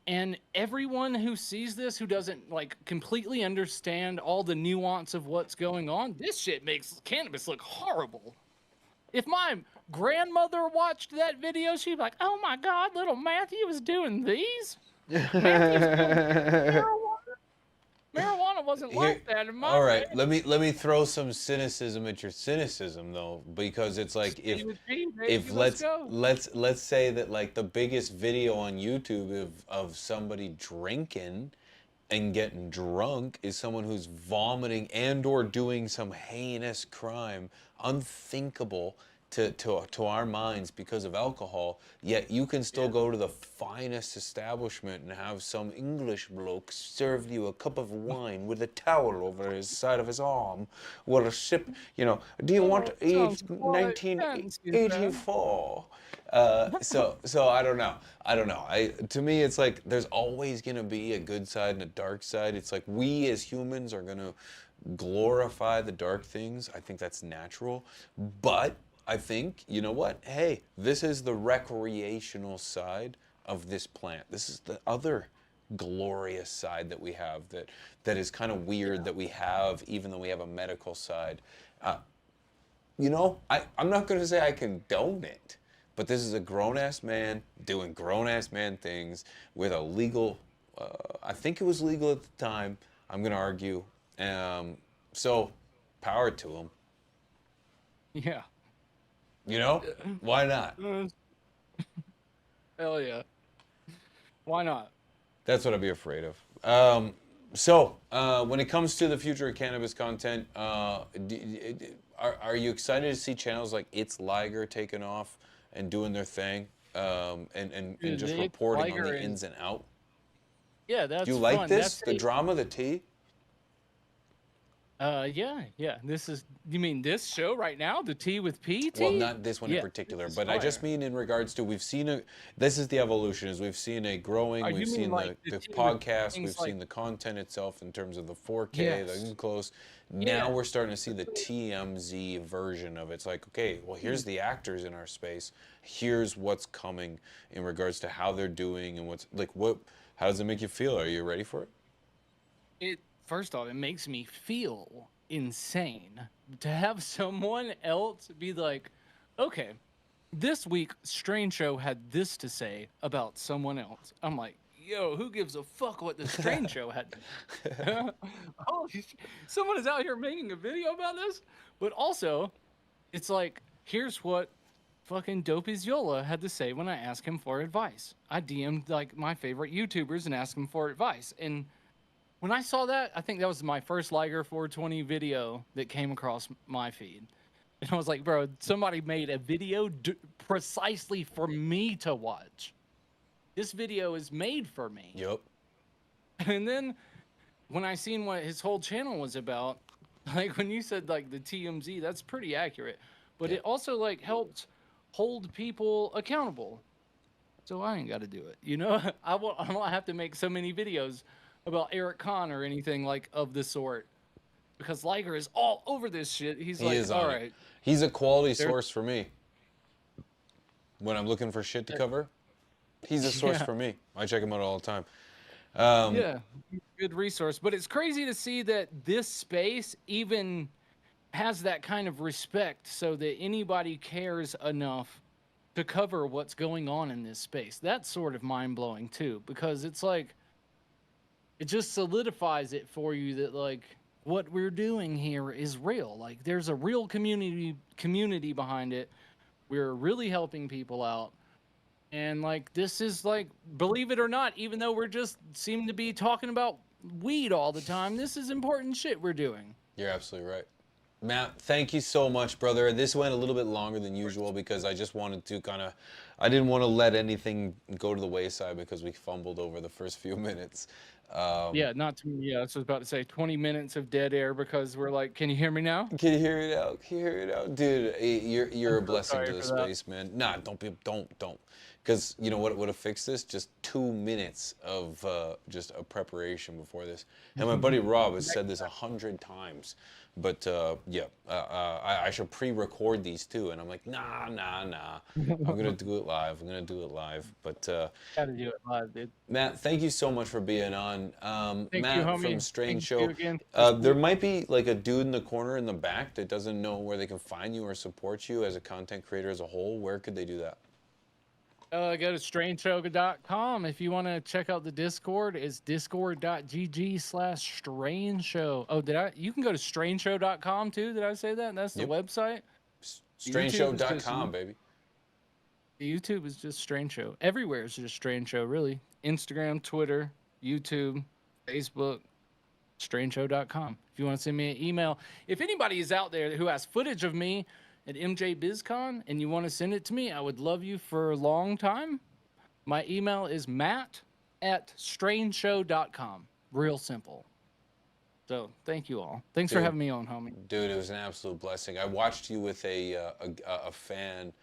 And everyone who sees this, who doesn't like completely understand all the nuance of what's going on, this shit makes cannabis look horrible. If my grandmother watched that video, she'd be like, "Oh my God, little Matthew was doing these. Matthew's doing marijuana. Marijuana wasn't Here, like that in my all right. day." Let me throw some cynicism at your cynicism though, because it's like TeawithP, if baby, let's go. let's say that like the biggest video on YouTube of somebody drinking and getting drunk is someone who's vomiting and or doing some heinous crime, unthinkable to our minds because of alcohol, yet you can still go to the finest establishment and have some English bloke serve you a cup of wine with a towel over his side of his arm with a sip, you know, do you want to eat Sounds quite fancy, man. 1984? So I don't know. To me, it's like there's always gonna be a good side and a dark side. It's like we as humans are gonna glorify the dark things. I think that's natural, but I think, you know what? Hey, this is the recreational side of this plant. This is the other glorious side that we have that is kind of weird that we have, even though we have a medical side. You know, I'm not going to say I condone it, but this is a grown-ass man doing grown-ass man things with a legal, I think it was legal at the time. I'm going to argue. So, power to him. Yeah. You know? Why not? Hell yeah. Why not? That's what I'd be afraid of. So, when it comes to the future of cannabis content, are you excited to see channels like It's Liger taking off and doing their thing, and Dude, just the It's reporting on Liger the is- ins and out? Yeah, that's Do you like fun. this? That's The drama, the tea? yeah. This is, you mean this show right now? The TeawithP? Well, not this one in Yeah, particular, this is but I just fire. mean in regards to this is the evolution, is we've seen a growing, Oh, we've you mean seen like the the tea with podcast, things we've like- seen the content itself in terms of the 4K, Yes. the close. Yeah. Now we're starting to see the TMZ version of it. It's like, okay, well, here's the actors in our space. Here's what's coming in regards to how they're doing and how does it make you feel? Are you ready for it? First off, it makes me feel insane to have someone else be like, okay, this week Strange Show had this to say about someone else. I'm like, yo, who gives a fuck what the Strange Show had to oh, someone is out here making a video about this? But also, it's like, here's what fucking Dopey's Yola had to say when I asked him for advice. I DM'd like my favorite YouTubers and asked him for advice. And when I saw that, I think that was my first Liger 420 video that came across my feed. And I was like, bro, somebody made a video precisely for me to watch. This video is made for me. Yep. And then when I seen what his whole channel was about, like when you said like the TMZ, that's pretty accurate. But Yeah. it also like helps hold people accountable. So I ain't got to do it. You know, I don't have to make so many videos about Eric Kahn or anything like of the sort, because Liger is all over this shit. He's He like, is all on it. right. He's a quality source for me. When I'm looking for shit to cover, he's a source Yeah. for me. I check him out all the time. Yeah, good resource. But it's crazy to see that this space even has that kind of respect so that anybody cares enough to cover what's going on in this space. That's sort of mind-blowing too, because it's like, it just solidifies it for you that like what we're doing here is real. Like there's a real community behind it. We're really helping people out. And like this is like, believe it or not, even though we're just seem to be talking about weed all the time, this is important shit we're doing. You're absolutely right. Matt, thank you so much, brother. This went a little bit longer than usual because I just wanted to I didn't want to let anything go to the wayside because we fumbled over the first few minutes. Yeah, not to me. Yeah, I was about to say 20 minutes of dead air because we're like, can you hear me now? Can you hear it out? Can you hear it out? Dude, you're a so blessing sorry to the for that. space, man. Nah, don't. Because you know what would have fixed this? Just 2 minutes of just a preparation before this. And my buddy Rob has said this 100 times. But yeah, I should pre-record these too. And I'm like, nah. I'm gonna do it live. But Gotta do it live, dude. Matt, thank you so much for being on. Thank you, Matt homie. from Strange Thank you Show. again. There might be like a dude in the corner in the back that doesn't know where they can find you or support you as a content creator as a whole. Where could they do that? Go to strangeshow.com. If you want to check out the Discord, it's discord.gg/strangeshow. Oh, you can go to strangeshow.com too. Did I say that? That's the website. Strangeshow.com, baby. YouTube is just Strange Show. Everywhere is just Strange Show, really. Instagram, Twitter, YouTube, Facebook, strangeshow.com. If you want to send me an email. If anybody is out there who has footage of me at MJ Bizcon and you want to send it to me, I would love you for a long time. My email is matt@strangeshow.com. Real simple. So thank you all. Thanks for having me on, homie. Dude, it was an absolute blessing. I watched you with a fan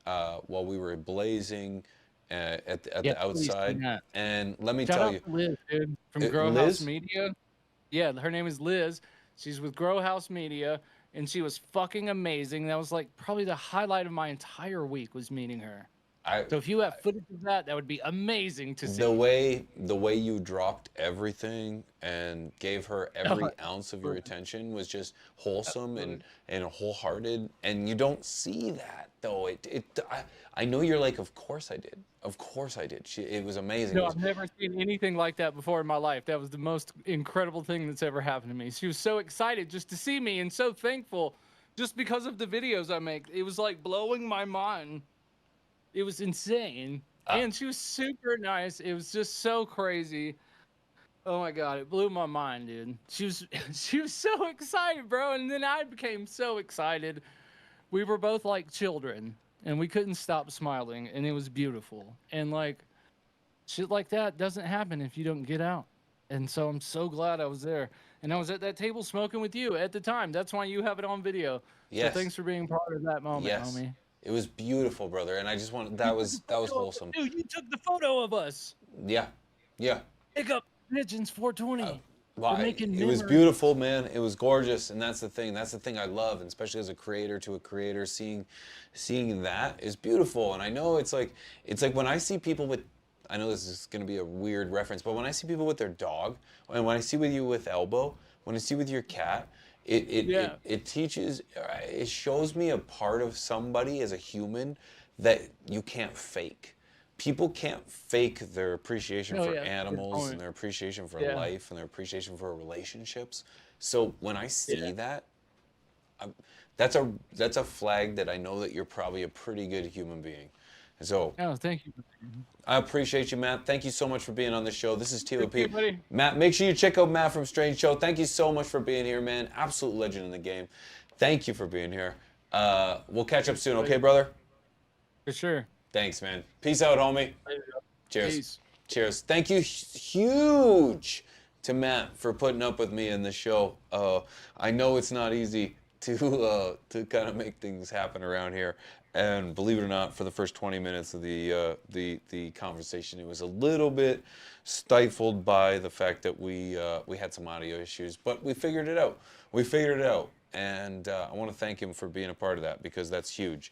while we were blazing at the outside. And let me tell you. Shout out to Liz, dude, from Grow House Media. Yeah, her name is Liz. She's with Grow House Media. And she was fucking amazing. That was like probably the highlight of my entire week was meeting her. So if you have footage of that, that would be amazing to see. The way you dropped everything and gave her every ounce of your attention was just wholesome and wholehearted. And you don't see that though. I know you're like, of course I did. Of course I did. It was amazing. No, I've never seen anything like that before in my life. That was the most incredible thing that's ever happened to me. She was so excited just to see me and so thankful just because of the videos I make. It was like blowing my mind. It was insane. And she was super nice. It was just so crazy. Oh my God, it blew my mind, dude. She was so excited, bro. And then I became so excited. We were both like children. And we couldn't stop smiling, and it was beautiful. And like, shit like that doesn't happen if you don't get out. And so I'm so glad I was there. And I was at that table smoking with you at the time. That's why you have it on video. Yes. So thanks for being part of that moment, homie. It was beautiful, brother. And I just want that was wholesome. Dude, you took the photo of us. Yeah. Pick up Pigeons 420. It was beautiful, man. It was gorgeous, and that's the thing. That's the thing I love, and especially as a creator to a creator, seeing that is beautiful. And I know it's like when I see people with, I know this is going to be a weird reference, but when I see people with their dog, and when I see with you with Elbow, when I see with your cat, it teaches, it shows me a part of somebody as a human that you can't fake. People can't fake their appreciation for animals and their appreciation for life and their appreciation for relationships. So when I see that, that's a flag that I know that you're probably a pretty good human being. And so, thank you. I appreciate you, Matt. Thank you so much for being on the show. This is TeawithP. You, Matt, make sure you check out Matt from Strange Show. Thank you so much for being here, man. Absolute legend in the game. Thank you for being here. We'll catch up soon, okay, brother? For sure. Thanks, man. Peace out, homie. Cheers. Peace. Cheers. Thank you huge to Matt for putting up with me in the show. I know it's not easy to kind of make things happen around here. And believe it or not, for the first 20 minutes of the conversation, it was a little bit stifled by the fact that we had some audio issues, but we figured it out. And I want to thank him for being a part of that because that's huge.